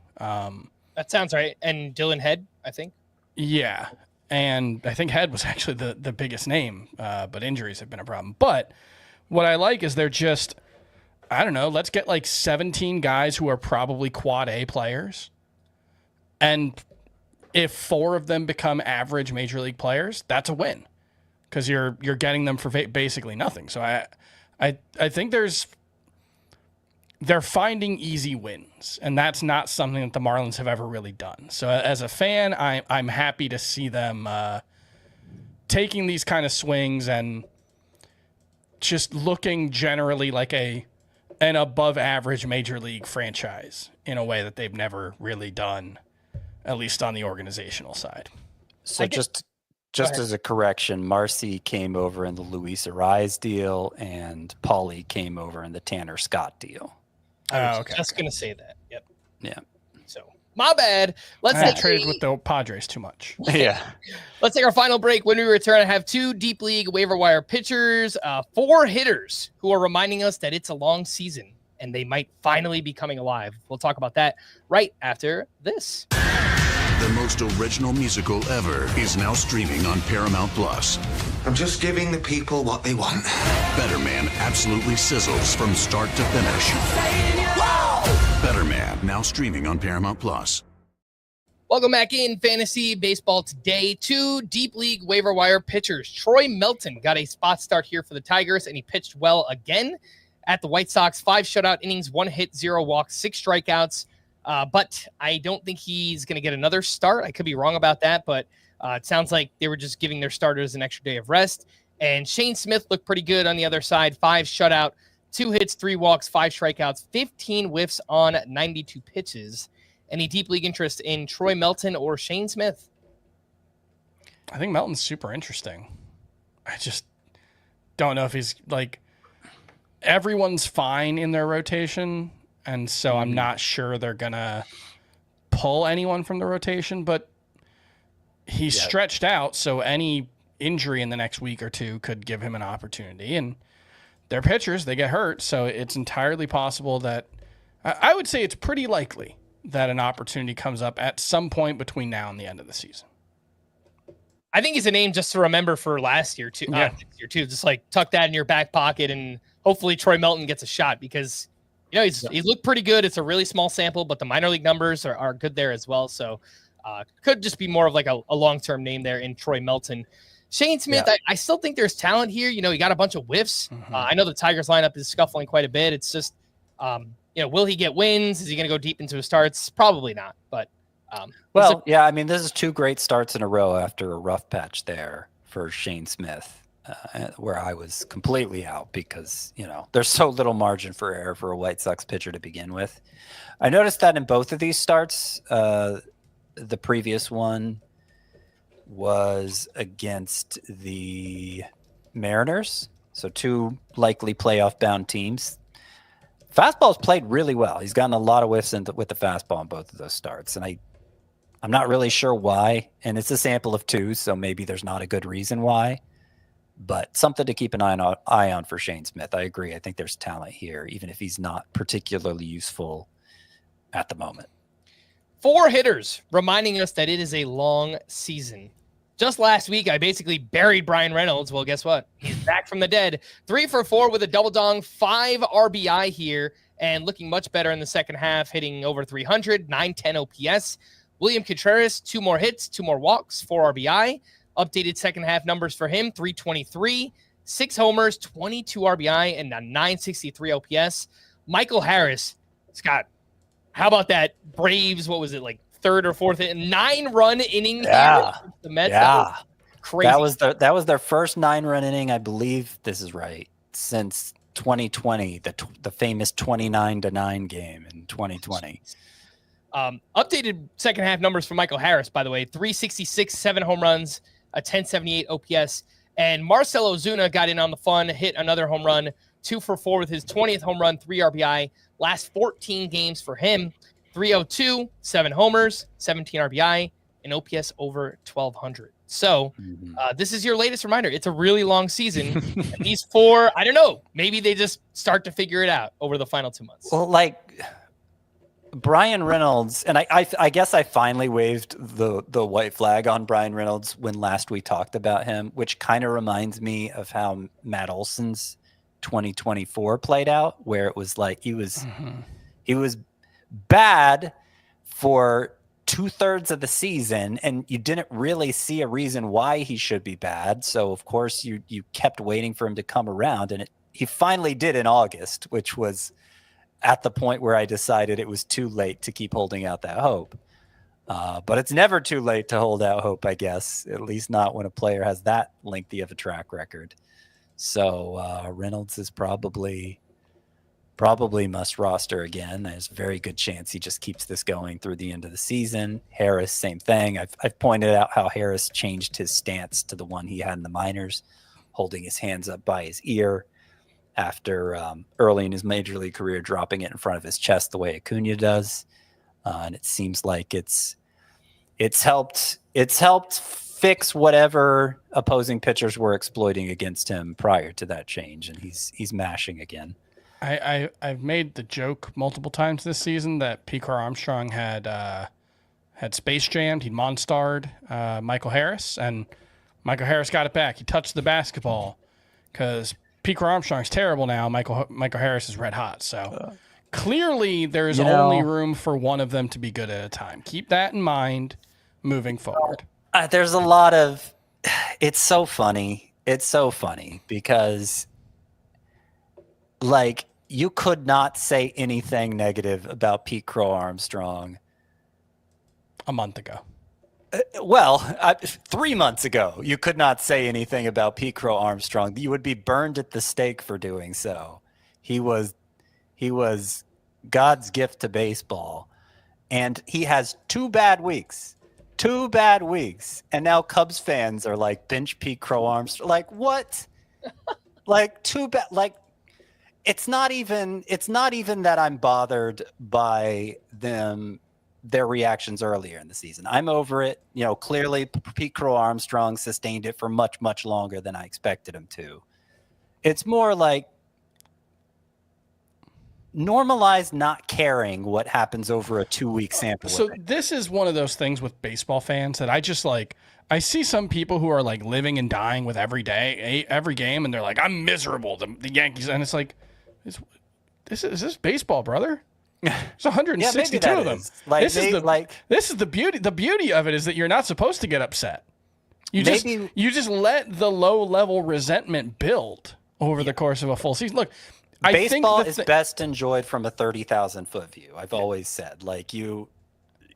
Speaker 1: That sounds right. And Dylan Head, I think.
Speaker 3: Yeah. And I think Head was actually the biggest name, but injuries have been a problem. But what I like is they're just, I don't know, let's get like 17 guys who are probably quad A players. And if 4 of them become average major league players, that's a win because you're getting them for basically nothing. So I think they're finding easy wins, and that's not something that the Marlins have ever really done. So as a fan, I'm happy to see them taking these kind of swings and just looking generally like an above average major league franchise in a way that they've never really done, at least on the organizational side.
Speaker 4: So just as a correction, Marsee came over in the Luis Arias deal, and Pauly came over in the Tanner Scott deal.
Speaker 1: I was just going to say that. Yep.
Speaker 4: Yeah.
Speaker 1: So, my bad.
Speaker 3: I traded with the Padres too much.
Speaker 4: Yeah.
Speaker 1: Let's take our final break. When we return, I have 2 deep league waiver wire pitchers, 4 hitters who are reminding us that it's a long season and they might finally be coming alive. We'll talk about that right after this.
Speaker 9: The most original musical ever is now streaming on Paramount Plus.
Speaker 10: I'm just giving the people what they want.
Speaker 9: Better Man absolutely sizzles from start to finish. Better Man, now streaming on Paramount Plus.
Speaker 1: Welcome back in Fantasy Baseball today. 2 deep league waiver wire pitchers. Troy Melton got a spot start here for the Tigers, and he pitched well again at the White Sox. 5 shutout innings, 1 hit, 0 walks, 6 strikeouts. But I don't think he's going to get another start. I could be wrong about that, but it sounds like they were just giving their starters an extra day of rest. And Shane Smith looked pretty good on the other side. 5 shutout, 2 hits, 3 walks, 5 strikeouts, 15 whiffs on 92 pitches. Any deep league interest in Troy Melton or Shane Smith?
Speaker 3: I think Melton's super interesting. I just don't know if he's like everyone's fine in their rotation. And so I'm not sure they're going to pull anyone from the rotation, but he's stretched out. So any injury in the next week or 2 could give him an opportunity. And they're pitchers, they get hurt. So it's entirely possible that I would say it's pretty likely that an opportunity comes up at some point between now and the end of the season.
Speaker 1: I think he's a name just to remember for last year too. Next year too. Just like tuck that in your back pocket, and hopefully Troy Melton gets a shot because he's looked pretty good. It's a really small sample, but the minor league numbers are good there as well. So could just be more of like a long-term name there in Troy Melton. Shane Smith, I still think there's talent here. He got a bunch of whiffs. I know the Tigers lineup is scuffling quite a bit. It's just, will he get wins? Is he going to go deep into his starts? Probably not. But
Speaker 4: I mean, this is 2 great starts in a row after a rough patch there for Shane Smith. Where I was completely out because, there's so little margin for error for a White Sox pitcher to begin with. I noticed that in both of these starts, the previous one was against the Mariners, so 2 likely playoff-bound teams. Fastball's played really well. He's gotten a lot of whiffs with the fastball in both of those starts, and I'm not really sure why, and it's a sample of 2, so maybe there's not a good reason why. But something to keep an eye on for Shane Smith. I agree. I think there's talent here, even if he's not particularly useful at the moment.
Speaker 1: 4 hitters reminding us that it is a long season. Just last week, I basically buried Brian Reynolds. Well, guess what? He's back from the dead. 3 for 4 with a double dong, 5 RBI here, and looking much better in the second half, hitting over 300, 910 OPS. William Contreras, 2 more hits, 2 more walks, 4 RBI. Updated second half numbers for him, 323, 6 homers, 22 RBI, and a 963 OPS. Michael Harris, Scott, how about that Braves, what was it, like 3rd or 4th, 9-run inning here? The Mets, crazy.
Speaker 4: That was their first 9-run inning, I believe this is right, since 2020, the famous 29-9 game in 2020.
Speaker 1: Updated second half numbers for Michael Harris, by the way, 366, 7 home runs, a 1078 OPS. And Marcell Ozuna got in on the fun, hit another home run, 2 for 4 with his 20th home run, 3 RBI. Last 14 games for him, 302, 7 homers, 17 RBI, an OPS over 1,200. So this is your latest reminder. It's a really long season. And these four, I don't know, maybe they just start to figure it out over the final 2 months.
Speaker 4: Well, like Brian Reynolds, and I guess I finally waved the white flag on Brian Reynolds when last we talked about him, which kind of reminds me of how Matt Olson's 2024 played out, where it was like he was bad for 2/3 of the season, and you didn't really see a reason why he should be bad. So of course you kept waiting for him to come around, and he finally did in August, which was at the point where I decided it was too late to keep holding out that hope. But it's never too late to hold out hope, I guess, at least not when a player has that lengthy of a track record. So Reynolds is probably must roster again. There's a very good chance he just keeps this going through the end of the season. Harris, same thing. I've pointed out how Harris changed his stance to the one he had in the minors, holding his hands up by his ear after early in his major league career dropping it in front of his chest the way Acuna does. And it seems like it's helped fix whatever opposing pitchers were exploiting against him prior to that change, and he's mashing again.
Speaker 3: I've made the joke multiple times this season that P. Crow-Armstrong had space jammed. He'd monstered Michael Harris, and Michael Harris got it back. He touched the basketball because P. Crow-Armstrong's terrible now. Michael Harris is red hot. So clearly there's only room for one of them to be good at a time. Keep that in mind moving forward.
Speaker 4: There's a lot of – it's so funny. It's so funny because, like, you could not say anything negative about Pete Crow-Armstrong
Speaker 3: a month ago.
Speaker 4: 3 months ago, you could not say anything about Pete Crow-Armstrong. You would be burned at the stake for doing so. He was God's gift to baseball, and he has 2 bad weeks. 2 bad weeks, and now Cubs fans are like, bench Pete Crow-Armstrong. Like, what? Like, too bad. Like, it's not even that I'm bothered by their reactions earlier in the season. I'm over it. You know, clearly Pete Crow-Armstrong sustained it for much, much longer than I expected him to. It's more like normalize not caring what happens over a 2-week sample.
Speaker 3: So this is one of those things with baseball fans that I just like. I see some people who are like living and dying with every game, and they're like, I'm miserable. The Yankees, and it's like, is this baseball, brother? There's 162 of them.
Speaker 4: Like,
Speaker 3: this is the beauty. The beauty of it is that you're not supposed to get upset. You just let the low level resentment build over the course of a full season. Look,
Speaker 4: baseball is best enjoyed from a 30,000-foot view. I've always said, like,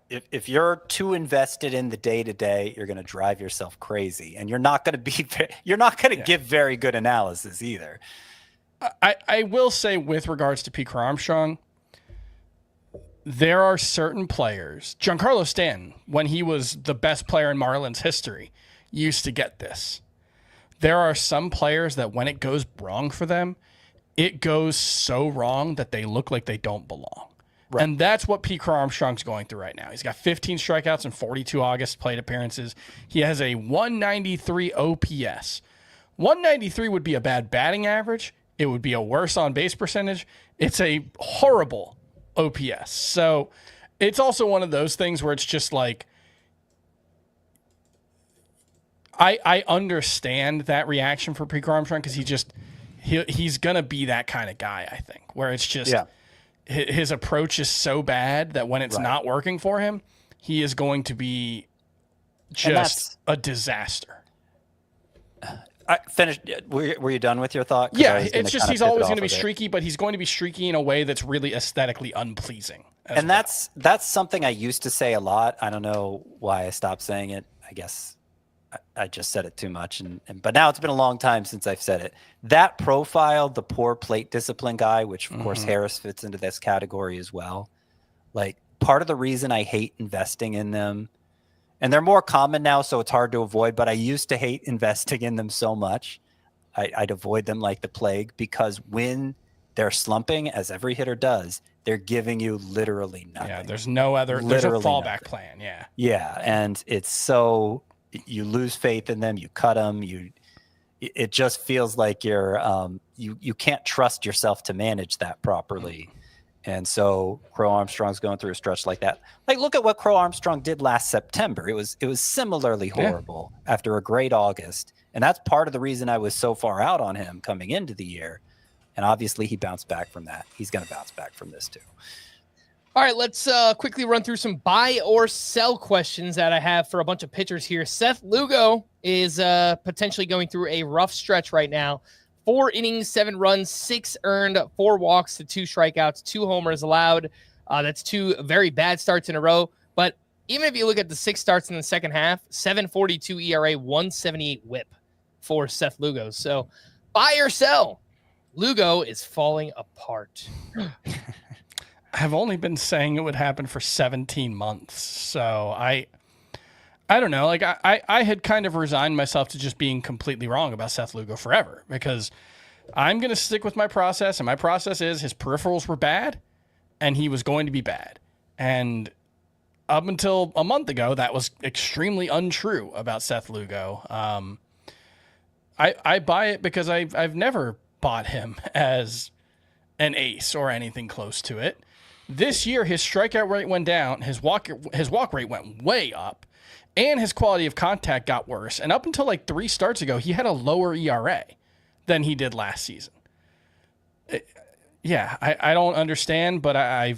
Speaker 4: if you're too invested in the day-to-day, you're going to drive yourself crazy, and you're not going to give very good analysis either.
Speaker 3: I will say, with regards to Pete Crow-Armstrong, there are certain players, Giancarlo Stanton, when he was the best player in Marlins history, used to get this. There are some players that when it goes wrong for them, it goes so wrong that they look like they don't belong. Right. And that's what Pete Crow-Armstrong's going through right now. He's got 15 strikeouts and 42 August plate appearances. He has a 193 OPS. 193 would be a bad batting average. It would be a worse on-base percentage. It's a horrible OPS. So it's also one of those things where it's just like, I understand that reaction for Pete Crow-Armstrong because he's going to be that kind of guy, I think, where it's just his approach is so bad that when it's not working for him, he is going to be just a disaster.
Speaker 4: I finished. Were you done with your thought?
Speaker 3: Yeah, it's just he's always going to be streaky, but he's going to be streaky in a way that's really aesthetically unpleasing.
Speaker 4: And that's something I used to say a lot. I don't know why I stopped saying it. I guess I just said it too much, but now it's been a long time since I've said it. That profile, the poor plate discipline guy, which of course Harris fits into this category as well. Like, part of the reason I hate investing in them, and they're more common now, so it's hard to avoid, but I used to hate investing in them so much. I'd avoid them like the plague, because when they're slumping, as every hitter does. They're giving you literally nothing.
Speaker 3: Yeah, there's no other. There's a fallback plan. Yeah.
Speaker 4: Yeah, and it's so you lose faith in them. You cut them. It just feels like you can't trust yourself to manage that properly. And so Crow-Armstrong's going through a stretch like that. Like, look at what Crow-Armstrong did last September. It was similarly horrible after a great August. And that's part of the reason I was so far out on him coming into the year. And obviously he bounced back from that. He's going to bounce back from this too.
Speaker 1: All right, let's quickly run through some buy or sell questions that I have for a bunch of pitchers here. Seth Lugo is potentially going through a rough stretch right now. 4 innings, 7 runs, 6 earned, 4 walks to 2 strikeouts, 2 homers allowed. That's 2 very bad starts in a row. But even if you look at the 6 starts in the second half, 7.42 ERA, 1.78 WHIP for Seth Lugo. So buy or sell, Lugo is falling apart.
Speaker 3: I've only been saying it would happen for 17 months. So I don't know. Like I had kind of resigned myself to just being completely wrong about Seth Lugo forever, because I'm going to stick with my process. And my process is his peripherals were bad and he was going to be bad. And up until a month ago, that was extremely untrue about Seth Lugo. I buy it because I've never bought him as an ace or anything close to it. This year, his strikeout rate went down, his walk rate went way up, and his quality of contact got worse. And up until like 3 starts ago, he had a lower ERA than he did last season. I don't understand, but I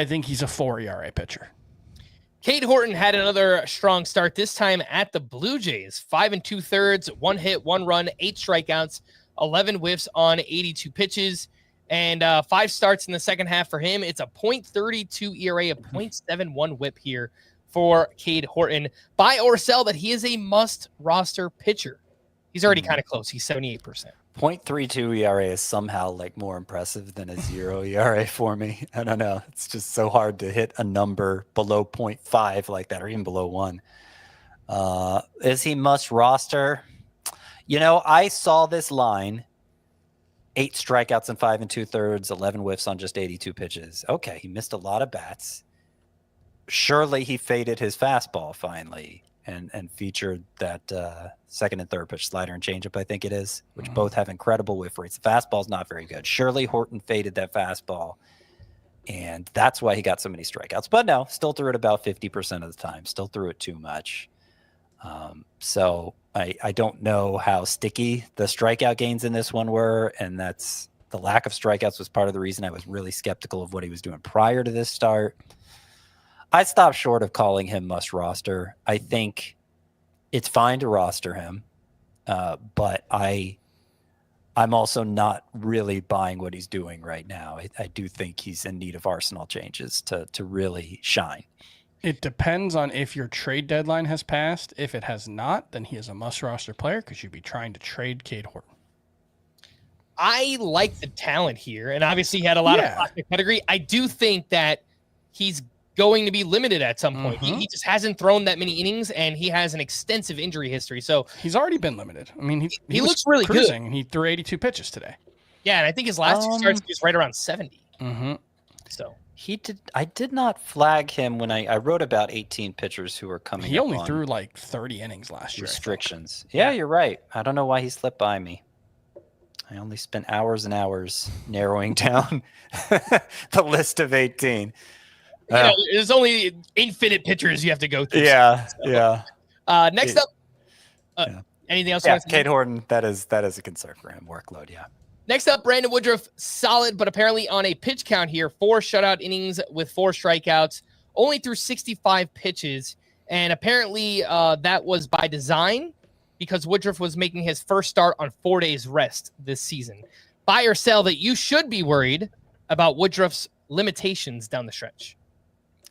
Speaker 3: think he's a 4 ERA pitcher.
Speaker 1: Cade Horton had another strong start, this time at the Blue Jays. 5 2/3, 1 hit, 1 run, 8 strikeouts, 11 whiffs on 82 pitches, and 5 starts in the second half for him. It's a .32 ERA, a .71 whip here for Cade Horton. Buy or sell that he is a must-roster pitcher. He's already kind of close. He's 78%.
Speaker 4: .32 ERA is somehow like more impressive than a 0 ERA for me. I don't know. It's just so hard to hit a number below 0.5 like that, or even below 1. Is he must roster? I saw this line, 8 strikeouts in 5 2/3, 11 whiffs on just 82 pitches. Okay, he missed a lot of bats. Surely he faded his fastball finally and featured that second and third pitch slider and changeup, I think it is, which both have incredible whiff rates. The fastball's not very good. Surely Horton faded that fastball, and that's why he got so many strikeouts. But no, still threw it about 50% of the time. Still threw it too much. So I don't know how sticky the strikeout gains in this one were, and that's the lack of strikeouts was part of the reason I was really skeptical of what he was doing prior to this start. I stopped short of calling him must roster. I think it's fine to roster him, but I'm also not really buying what he's doing right now. I do think he's in need of arsenal changes to really shine.
Speaker 3: It depends on if your trade deadline has passed. If it has not, then he is a must-roster player because you'd be trying to trade Cade Horton.
Speaker 1: I like the talent here, and obviously he had a lot of plastic pedigree. I do think that he's going to be limited at some point. He just hasn't thrown that many innings, and he has an extensive injury history. So
Speaker 3: he's already been limited. I mean,
Speaker 1: he looks really good.
Speaker 3: And he threw 82 pitches today.
Speaker 1: Yeah, and I think his last 2 starts, he was right around 70. So
Speaker 4: I did not flag him when I wrote about 18 pitchers who were coming.
Speaker 3: He only threw like 30 innings last year.
Speaker 4: Restrictions. Yeah, you're right. I don't know why he slipped by me. I only spent hours and hours narrowing down the list of 18.
Speaker 1: There's only infinite pitchers you have to go through. Next up, anything else?
Speaker 4: Yeah, Cade Horton, that is a concern for him. Workload, yeah.
Speaker 1: Next up, Brandon Woodruff, solid, but apparently on a pitch count here, 4 shutout innings with 4 strikeouts, only threw 65 pitches, and apparently that was by design because Woodruff was making his first start on 4 days rest this season. Buy or sell that you should be worried about Woodruff's limitations down the stretch.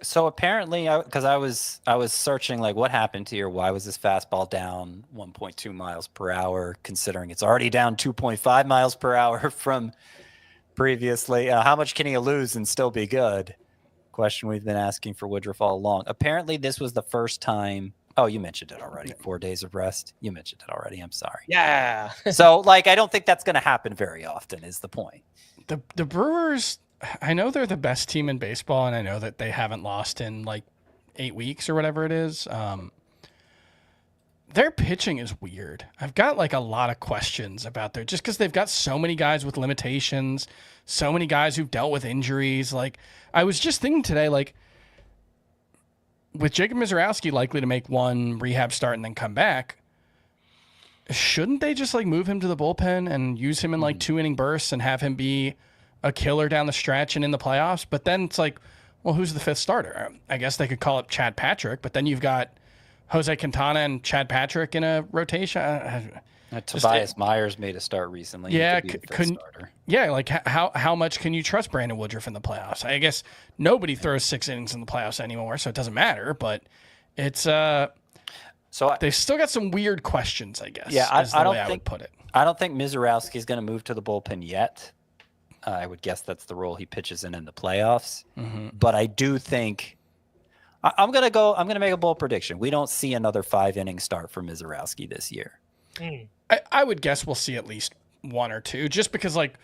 Speaker 4: So apparently, because I was searching like what happened here, why was this fastball down 1.2 miles per hour, considering it's already down 2.5 miles per hour from previously. How much can he lose and still be good? Question we've been asking for Woodruff all along. Apparently, this was the first time. Oh, you mentioned it already. 4 days of rest. You mentioned it already. I'm sorry.
Speaker 1: Yeah.
Speaker 4: So, I don't think that's going to happen very often. Is the point?
Speaker 3: The Brewers, I know they're the best team in baseball, and I know that they haven't lost in like 8 weeks or whatever it is. Their pitching is weird. I've got like a lot of questions about just because they've got so many guys with limitations, so many guys who've dealt with injuries. Like, I was just thinking today, like, with Jacob Marsee likely to make one rehab start and then come back, shouldn't they just like move him to the bullpen and use him in like 2-inning bursts and have him be a killer down the stretch and in the playoffs? But then it's like, well, who's the 5th starter? I guess they could call up Chad Patrick, but then you've got Jose Quintana and Chad Patrick in a rotation.
Speaker 4: Tobias Myers made a start recently.
Speaker 3: Yeah,
Speaker 4: starter.
Speaker 3: Yeah, like how much can you trust Brandon Woodruff in the playoffs? I guess nobody throws 6 innings in the playoffs anymore, so it doesn't matter. But it's they've still got some weird questions, I guess.
Speaker 4: Yeah,
Speaker 3: I would put it.
Speaker 4: I don't think Marsee is going to move to the bullpen yet. I would guess that's the role he pitches in the playoffs.
Speaker 3: Mm-hmm.
Speaker 4: But I do think I'm going to make a bold prediction. We don't see another 5-inning start for Marsee this year.
Speaker 3: I would guess we'll see at least 1 or 2, just because like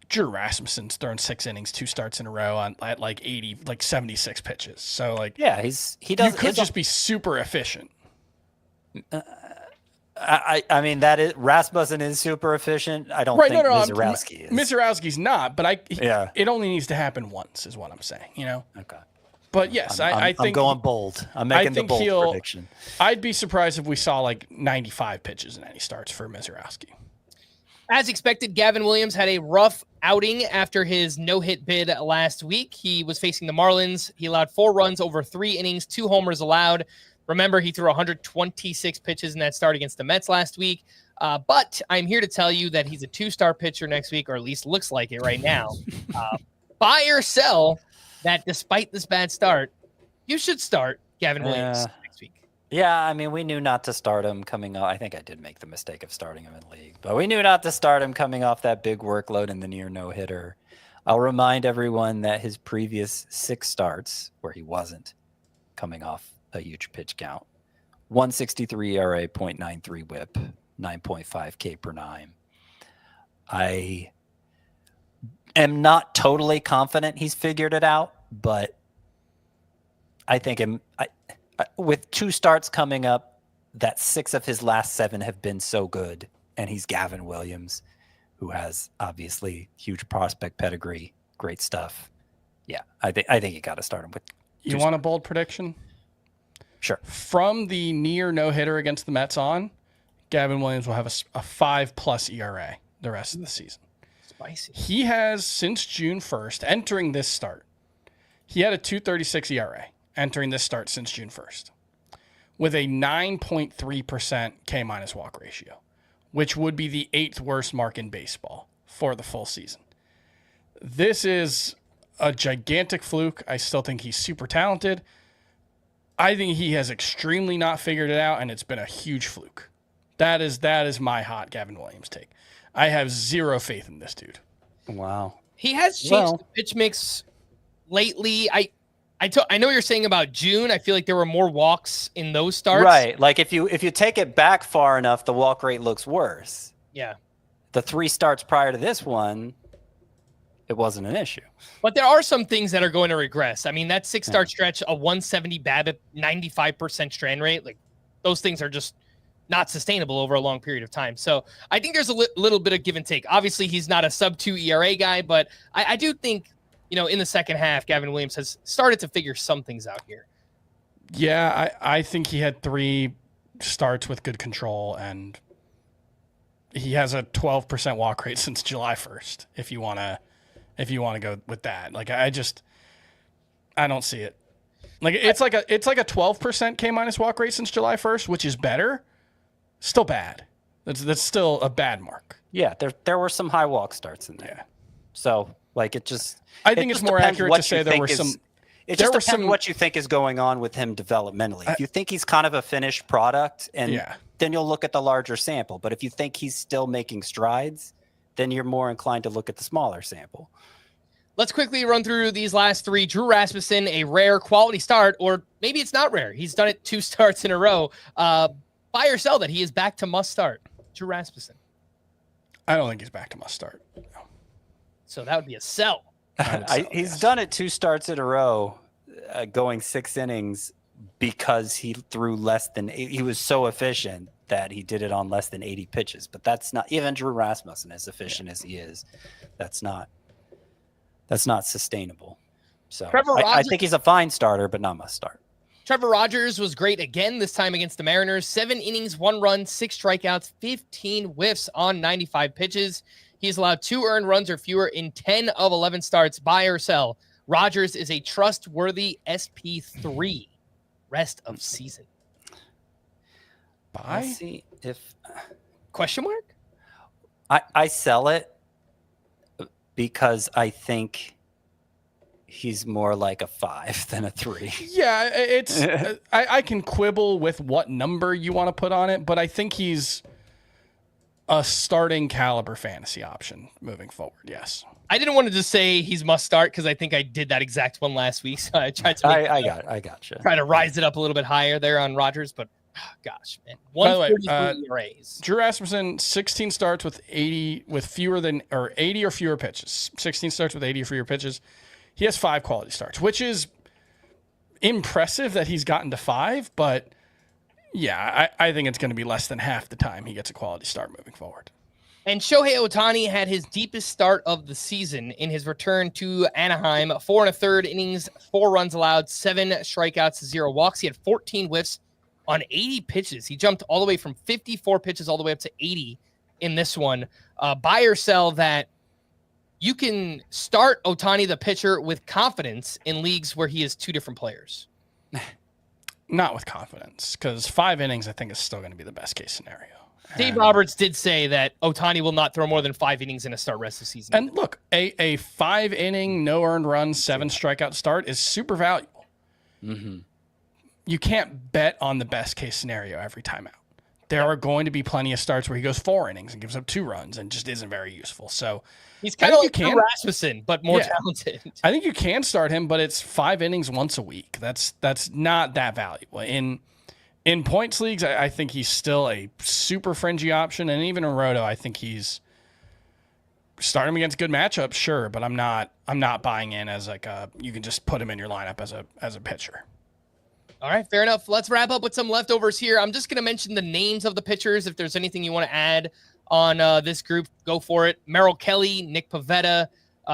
Speaker 3: Drew Rasmussen's thrown 6 innings, 2 starts in a row at like 76 pitches. So like,
Speaker 4: yeah, he does.
Speaker 3: You could just be super efficient.
Speaker 4: I mean, that is Rasmussen is super efficient. I don't think Marsee is.
Speaker 3: Masareski's not, but it only needs to happen once, is what I'm saying. You know.
Speaker 4: Okay.
Speaker 3: But yes, I think
Speaker 4: I'm going bold. I'm making the bold prediction.
Speaker 3: I'd be surprised if we saw like 95 pitches in any starts for Marsee.
Speaker 1: As expected, Gavin Williams had a rough outing after his no-hit bid last week. He was facing the Marlins. He allowed 4 runs over 3 innings, 2 homers allowed. Remember, he threw 126 pitches in that start against the Mets last week. But I'm here to tell you that he's a 2-star pitcher next week, or at least looks like it right now. Buy or sell that despite this bad start, you should start Gavin Williams next week.
Speaker 4: Yeah, I mean, we knew not to start him coming off. I think I did make the mistake of starting him in league, but we knew not to start him coming off that big workload in the near no-hitter. I'll remind everyone that his previous 6 starts, where he wasn't coming off a huge pitch count, 1.63 ERA, 0.93 WHIP, 9.5 K per 9. I am not totally confident he's figured it out, but I think with 2 starts coming up, that 6 of his last 7 have been so good, and he's Gavin Williams, who has obviously huge prospect pedigree, great stuff. Yeah, I think you got to start him with.
Speaker 3: You want a bold prediction?
Speaker 4: Sure.
Speaker 3: From the near no-hitter against the Mets on, Gavin Williams will have a 5+ ERA the rest of the season.
Speaker 1: Spicy. He
Speaker 3: has, since June 1st, entering this start, he had a 2.36 ERA entering this start since June 1st, with a 9.3% K- walk ratio, which would be the 8th worst mark in baseball for the full season. This is a gigantic fluke. I still think he's super talented. I think he has extremely not figured it out, and it's been a huge fluke. That is my hot Gavin Williams take. I have zero faith in this dude.
Speaker 4: Wow.
Speaker 1: He has changed the pitch mix lately. I know you're saying about June. I feel like there were more walks in those starts.
Speaker 4: Right. Like if you take it back far enough, the walk rate looks worse.
Speaker 1: Yeah.
Speaker 4: The 3 starts prior to this one, it wasn't an issue.
Speaker 1: But there are some things that are going to regress. I mean, that 6-start stretch, a 170 BABIP, 95% strand rate, like those things are just not sustainable over a long period of time. So I think there's a little bit of give and take. Obviously, he's not a sub-2 ERA guy, but I do think, in the second half, Gavin Williams has started to figure some things out here.
Speaker 3: Yeah, I think he had 3 starts with good control, and he has a 12% walk rate since July 1st, if you want to go with that. Like, I don't see it. Like, it's like a 12% K- walk rate since July 1st, which is better. Still bad. That's still a bad mark.
Speaker 4: Yeah, there were some high walk starts in there.
Speaker 3: Yeah.
Speaker 4: So, like,
Speaker 3: I think it's more accurate to say there were some.
Speaker 4: It just depends on what you think is going on with him developmentally. If you think he's kind of a finished product, and then you'll look at the larger sample. But if you think he's still making strides, then you're more inclined to look at the smaller sample.
Speaker 1: Let's quickly run through these last 3. Drew Rasmussen, a rare quality start, or maybe it's not rare. He's done it 2 starts in a row. Buy or sell that he is back to must start. Drew Rasmussen.
Speaker 3: I don't think he's back to must start. No.
Speaker 1: So that would be a sell.
Speaker 4: He's done it 2 starts in a row, going 6 innings because he threw less than 8. He was so efficient that he did it on less than 80 pitches. But that's not even Drew Rasmussen, as efficient as he is. That's not sustainable. So I think he's a fine starter, but not must start.
Speaker 1: Trevor Rogers was great again, this time against the Mariners. 7 innings, 1 run, 6 strikeouts, 15 whiffs on 95 pitches. He's allowed 2 earned runs or fewer in 10 of 11 starts. Buy or sell. Rogers is a trustworthy SP3 rest of season.
Speaker 4: Buy? Let's see if
Speaker 1: question mark?
Speaker 4: I sell it because I think he's more like a 5 than a 3.
Speaker 3: Yeah, it's I can quibble with what number you want to put on it, but I think he's a starting caliber fantasy option moving forward. Yes.
Speaker 1: I didn't want to just say he's must start because I think I did that exact one last week. So I tried to
Speaker 4: I gotcha.
Speaker 1: Try to rise it up a little bit higher there on Rogers, but gosh, man. 143 ERAs.
Speaker 3: Drew Rasmussen, 16 starts with 80 or fewer pitches. 16 starts with 80 or fewer pitches. He has 5 quality starts, which is impressive that he's gotten to 5, but yeah, I think it's going to be less than half the time he gets a quality start moving forward.
Speaker 1: And Shohei Ohtani had his deepest start of the season in his return to Anaheim. 4 1/3 innings, 4 runs allowed, 7 strikeouts, 0 walks. He had 14 whiffs on 80 pitches. He jumped all the way from 54 pitches all the way up to 80 in this one. Buy or sell that you can start Ohtani, the pitcher, with confidence in leagues where he is 2 different players.
Speaker 3: Not with confidence, because 5 innings, I think, is still going to be the best case scenario.
Speaker 1: Dave Roberts did say that Ohtani will not throw more than 5 innings in a start rest of the season.
Speaker 3: And look, a 5 inning, no earned run, 7 strikeout start is super valuable.
Speaker 4: Mm-hmm.
Speaker 3: You can't bet on the best case scenario every time out. There are going to be plenty of starts where he goes 4 innings and gives up 2 runs and just isn't very useful. So
Speaker 1: he's kind of like Rasmussen, but more talented.
Speaker 3: I think you can start him, but it's 5 innings once a week. That's not that valuable. In points leagues, I think he's still a super fringy option, and even in Roto, I think he's starting him against good matchups, sure, but I'm not buying in as like you can just put him in your lineup as a pitcher.
Speaker 1: All right, fair enough. Let's wrap up with some leftovers here. I'm just going to mention the names of the pitchers. If there's anything you want to add on this group, go for it. Merrill Kelly, Nick Pivetta,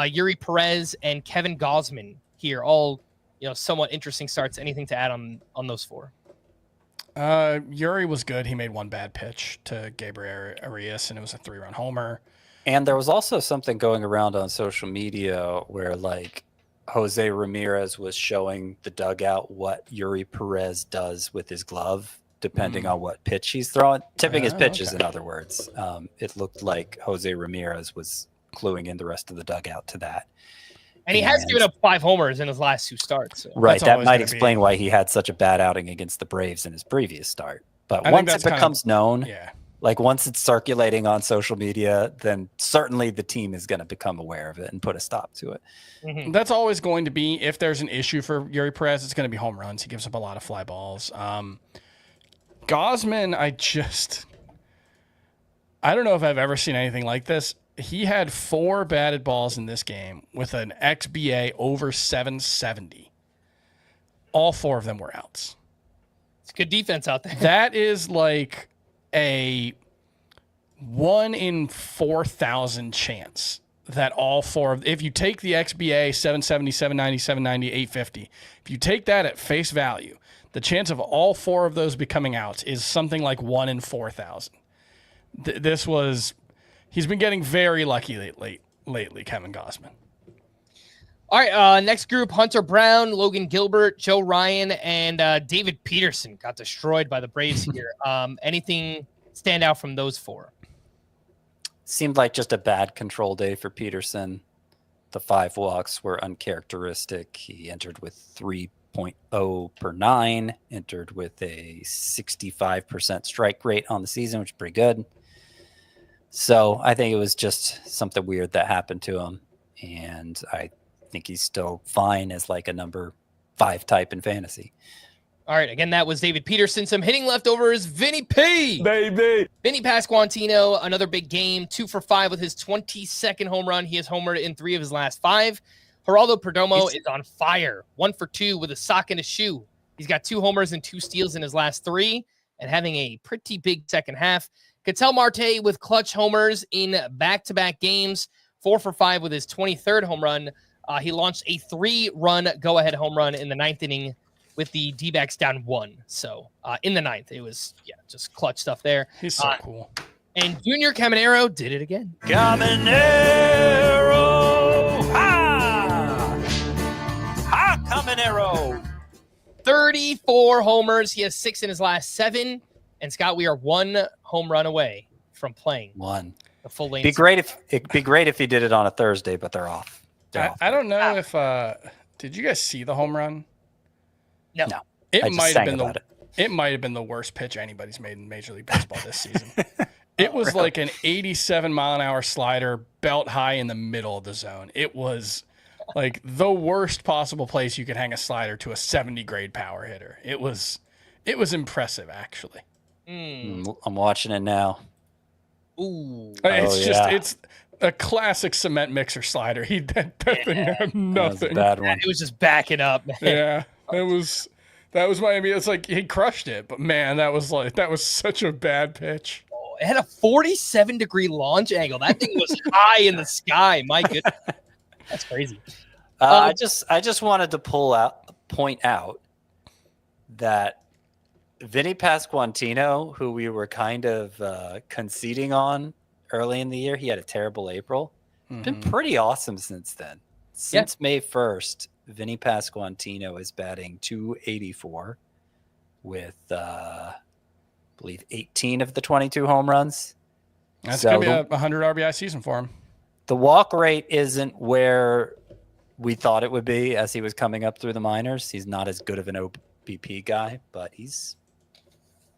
Speaker 1: Yuri Perez, and Kevin Gausman here. All somewhat interesting starts. Anything to add on those 4?
Speaker 3: Yuri was good. He made 1 bad pitch to Gabriel Arias, and it was a 3-run homer.
Speaker 4: And there was also something going around on social media where like Jose Ramirez was showing the dugout what Yuri Perez does with his glove, depending on what pitch he's throwing, tipping his pitches, okay. In other words. It looked like Jose Ramirez was cluing in the rest of the dugout to that.
Speaker 1: And he has given up 5 homers in his last 2 starts. So.
Speaker 4: Right. That might explain why he had such a bad outing against the Braves in his previous start. But once it becomes known, like once it's circulating on social media, then certainly the team is going to become aware of it and put a stop to it.
Speaker 3: Mm-hmm. That's always going to be, if there's an issue for Yuri Perez, it's going to be home runs. He gives up a lot of fly balls. Gausman, I don't know if I've ever seen anything like this. He had 4 batted balls in this game with an XBA over 770. All 4 of them were outs.
Speaker 1: It's good defense out there.
Speaker 3: That is like a 1 in 4,000 chance that all 4 of, if you take the XBA 770, 790, 790, 850, if you take that at face value, the chance of all 4 of those becoming outs is something like 1 in 4,000. He's been getting very lucky lately, Kevin Gausman.
Speaker 1: All right, next group, Hunter Brown, Logan Gilbert, Joe Ryan, and David Peterson got destroyed by the Braves here. Anything stand out from those 4?
Speaker 4: Seemed like just a bad control day for Peterson. The 5 walks were uncharacteristic. He entered with 3.0 per 9, entered with a 65% strike rate on the season, which is pretty good. So I think it was just something weird that happened to him. And I think he's still fine as like a number 5 type in fantasy.
Speaker 1: All All right, again, that was David Peterson. Some hitting leftovers. Vinny P.
Speaker 3: Baby.
Speaker 1: Vinny Pasquantino, another big game, 2 for 5 with his 22nd home run. He has homered in 3 of his last 5. Geraldo Perdomo is on fire, 1 for 2 with a sock and a shoe. He's got 2 homers and 2 steals in his last 3 and having a pretty big second half. Ketel Marte with clutch homers in back-to-back games, 4 for 5 with his 23rd home run. He launched a 3-run go-ahead home run in the 9th inning with the D-backs down 1. So in the 9th, it was just clutch stuff there.
Speaker 3: He's so cool.
Speaker 1: And Junior Caminero did it again.
Speaker 4: Caminero! Ha! Ha, Caminero!
Speaker 1: 34 homers. He has 6 in his last 7. And Scott, we are 1 home run away from playing
Speaker 4: 1.
Speaker 1: The full lane.
Speaker 4: It'd be great if he did it on a Thursday, but they're off.
Speaker 3: I don't know if did you guys see the home run?
Speaker 1: No.
Speaker 3: It might have been the worst pitch anybody's made in Major League Baseball this season. It was like an 87-mile-an-hour slider, belt high in the middle of the zone. It was like the worst possible place you could hang a slider to a 70-grade power hitter. It was impressive, actually.
Speaker 4: I'm watching it now.
Speaker 1: Ooh.
Speaker 3: It's a classic cement mixer slider. That thing had nothing.
Speaker 4: That was a bad one.
Speaker 1: It was just backing up, man.
Speaker 3: Yeah, that was Miami. It's like he crushed it, but man, that was such a bad pitch.
Speaker 1: Oh, it had a 47-degree launch angle. That thing was high in the sky. My goodness, that's crazy.
Speaker 4: I just wanted to point out that Vinny Pasquantino, who we were kind of conceding on early in the year, he had a terrible April. Been pretty awesome since then. Since May 1st, Vinny Pasquantino is batting .284 with, I believe, 18 of the 22 home runs.
Speaker 3: That's going to be a 100 RBI season for him.
Speaker 4: The walk rate isn't where we thought it would be as he was coming up through the minors. He's not as good of an OBP guy, but he's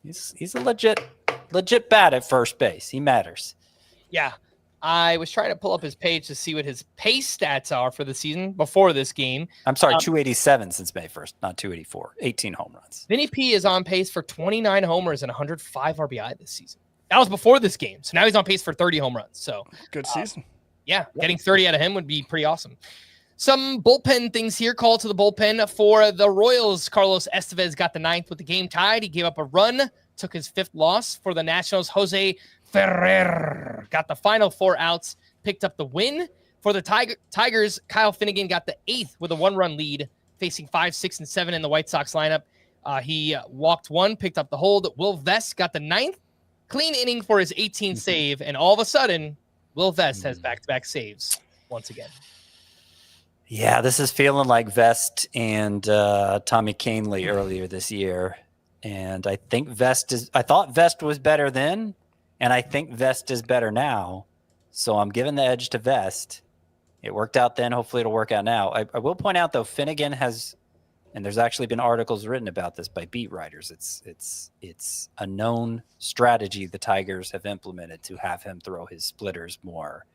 Speaker 4: a legit bat at first base. He matters.
Speaker 1: Yeah. I was trying to pull up his page to see what his pace stats are for the season before this game.
Speaker 4: I'm sorry, 287 since May 1st, not 284. 18 home runs.
Speaker 1: Vinny P is on pace for 29 homers and 105 RBI this season. That was before this game. So now he's on pace for 30 home runs. So
Speaker 3: good season.
Speaker 1: Yeah, getting 30 out of him would be pretty awesome. Some bullpen things here. Call to the bullpen for the Royals. Carlos Estevez got the 9th with the game tied. He gave up a run, took his 5th loss. For the Nationals, Jose Ferrer got the final 4 outs, picked up the win. For the Tigers, Kyle Finnegan got the 8th with a 1-run lead, facing 5, 6, and 7 in the White Sox lineup. He walked 1, picked up the hold. Will Vest got the 9th. Clean inning for his 18th save, and all of a sudden, Will Vest has back-to-back saves once again.
Speaker 4: Yeah, this is feeling like Vest and Tommy Kahnle earlier this year. And I thought Vest was better then, and I think Vest is better now. So I'm giving the edge to Vest. It worked out then. Hopefully it'll work out now. I will point out, though, Finnegan has, and there's actually been articles written about this by beat writers. It's a known strategy the Tigers have implemented to have him throw his splitters more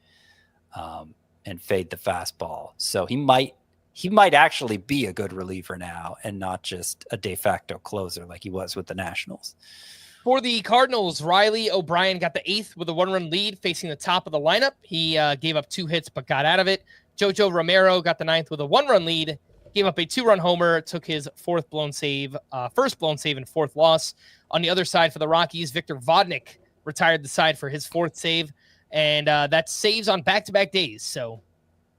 Speaker 4: and fade the fastball. So he might actually be a good reliever now and not just a de facto closer like he was with the Nationals.
Speaker 1: For the Cardinals, Riley O'Brien got the 8th with a 1-run lead facing the top of the lineup. He gave up 2 hits but got out of it. Jojo Romero got the 9th with a 1-run lead, gave up a 2-run homer, took his first blown save and 4th loss. On the other side for the Rockies, Victor Vodnik retired the side for his 4th save, and that's saves on back-to-back days. So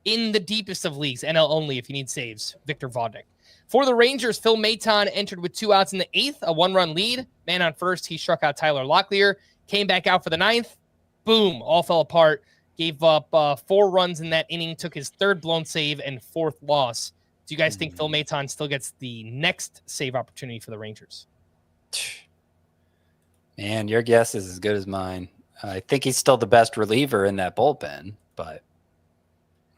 Speaker 1: in the deepest of leagues, NL only if you need saves, Victor Vodnik. For the Rangers, Phil Maton entered with 2 outs in the 8th, a 1-run lead. Man on first, he struck out Tyler Locklear, came back out for the 9th. Boom, all fell apart. Gave up 4 runs in that inning, took his 3rd blown save and 4th loss. Do you guys think Phil Maton still gets the next save opportunity for the Rangers?
Speaker 4: Man, your guess is as good as mine. I think he's still the best reliever in that bullpen, but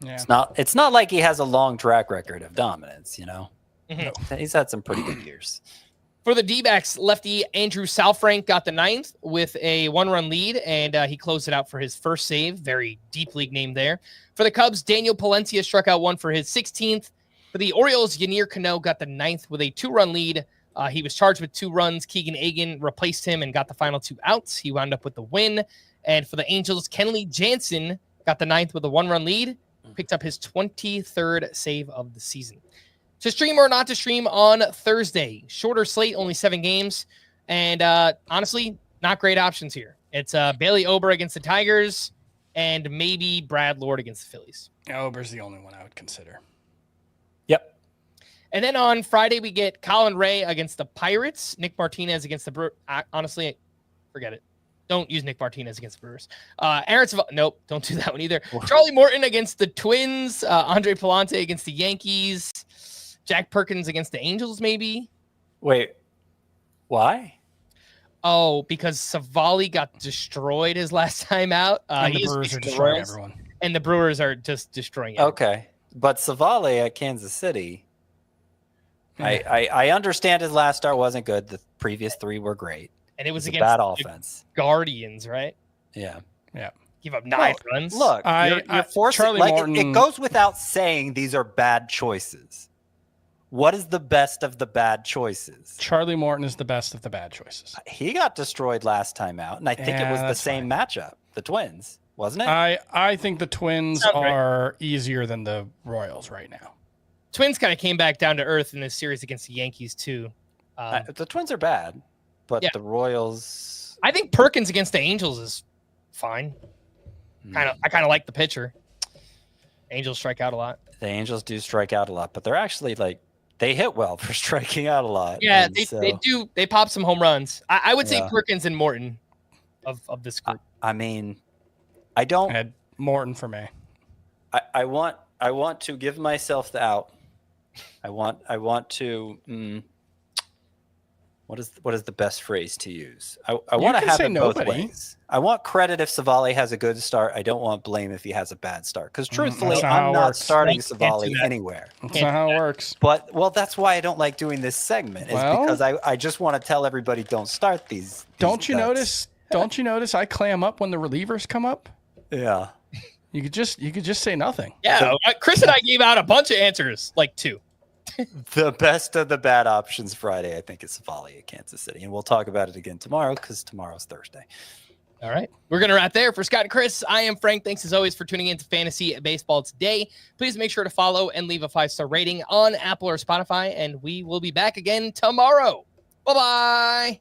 Speaker 4: it's not like he has a long track record of dominance, you know? Mm-hmm. He's had some pretty good years.
Speaker 1: For the D-backs, lefty Andrew Salfrank got the 9th with a 1-run lead, and he closed it out for his 1st save. Very deep league name there. For the Cubs, Daniel Palencia struck out 1 for his 16th. For the Orioles, Yanier Cano got the 9th with a 2-run lead. He was charged with 2 runs. Keegan Egan replaced him and got the final 2 outs. He wound up with the win. And for the Angels, Kenley Jansen got the 9th with a 1-run lead, picked up his 23rd save of the season. To stream or not to stream on Thursday, shorter slate, only 7 games. And honestly, not great options here. It's Bailey Ober against the Tigers and maybe Brad Lord against the Phillies.
Speaker 3: Ober's the only one I would consider.
Speaker 4: Yep.
Speaker 1: And then on Friday, we get Colin Ray against the Pirates, Nick Martinez against the Brewers. Honestly, forget it. Don't use Nick Martinez against the Brewers. Nope, don't do that one either. Charlie Morton against the Twins. Andre Palante against the Yankees. Jack Perkins against the Angels, maybe.
Speaker 4: Wait, why?
Speaker 1: Oh, because Savali got destroyed his last time out.
Speaker 3: And the Brewers are destroying everyone.
Speaker 1: And the Brewers are just destroying everyone.
Speaker 4: Okay. But Savali at Kansas City, I understand his last start wasn't good. The previous 3 were great.
Speaker 1: And it was
Speaker 4: It's
Speaker 1: against
Speaker 4: a bad
Speaker 1: the
Speaker 4: offense.
Speaker 1: Guardians, right?
Speaker 4: Yeah.
Speaker 1: Give up 9 runs.
Speaker 4: Look, you're forcing.
Speaker 3: Charlie
Speaker 4: Like,
Speaker 3: Morton,
Speaker 4: it goes without saying these are bad choices. What is the best of the bad choices?
Speaker 3: Charlie Morton is the best of the bad choices.
Speaker 4: He got destroyed last time out, and I think it was the same matchup. The Twins, wasn't it?
Speaker 3: I think the Twins are easier than the Royals right now.
Speaker 1: Twins kind of came back down to earth in this series against the Yankees too.
Speaker 4: The Twins are bad, but the Royals.
Speaker 1: I think Perkins against the Angels is fine. I kind of like the pitcher. Angels strike out a lot.
Speaker 4: The Angels do strike out a lot, but they're actually they hit well for striking out a lot.
Speaker 1: Yeah, they do. They pop some home runs. I would say Perkins and Morton of this group.
Speaker 4: I mean, I don't.
Speaker 3: Add Morton for me.
Speaker 4: I want to give myself the out. I want to. What is the best phrase to use? I want to have it both ways. I want credit if Savali has a good start. I don't want blame if he has a bad start. Because truthfully, I'm not starting Savali anywhere.
Speaker 3: That's not how it works.
Speaker 4: But that's why I don't like doing this segment. Is because I just want to tell everybody don't start these.
Speaker 3: Don't you notice? Don't you notice? I clam up when the relievers come up.
Speaker 4: Yeah.
Speaker 3: You could just say nothing.
Speaker 1: Yeah, Chris and I gave out a bunch of answers, like 2.
Speaker 4: The best of the bad options Friday, I think, is Savali at Kansas City. And we'll talk about it again tomorrow because tomorrow's Thursday.
Speaker 1: All right. We're going to wrap there. For Scott and Chris, I am Frank. Thanks as always for tuning in to Fantasy Baseball today. Please make sure to follow and leave a 5-star rating on Apple or Spotify. And we will be back again tomorrow. Bye-bye.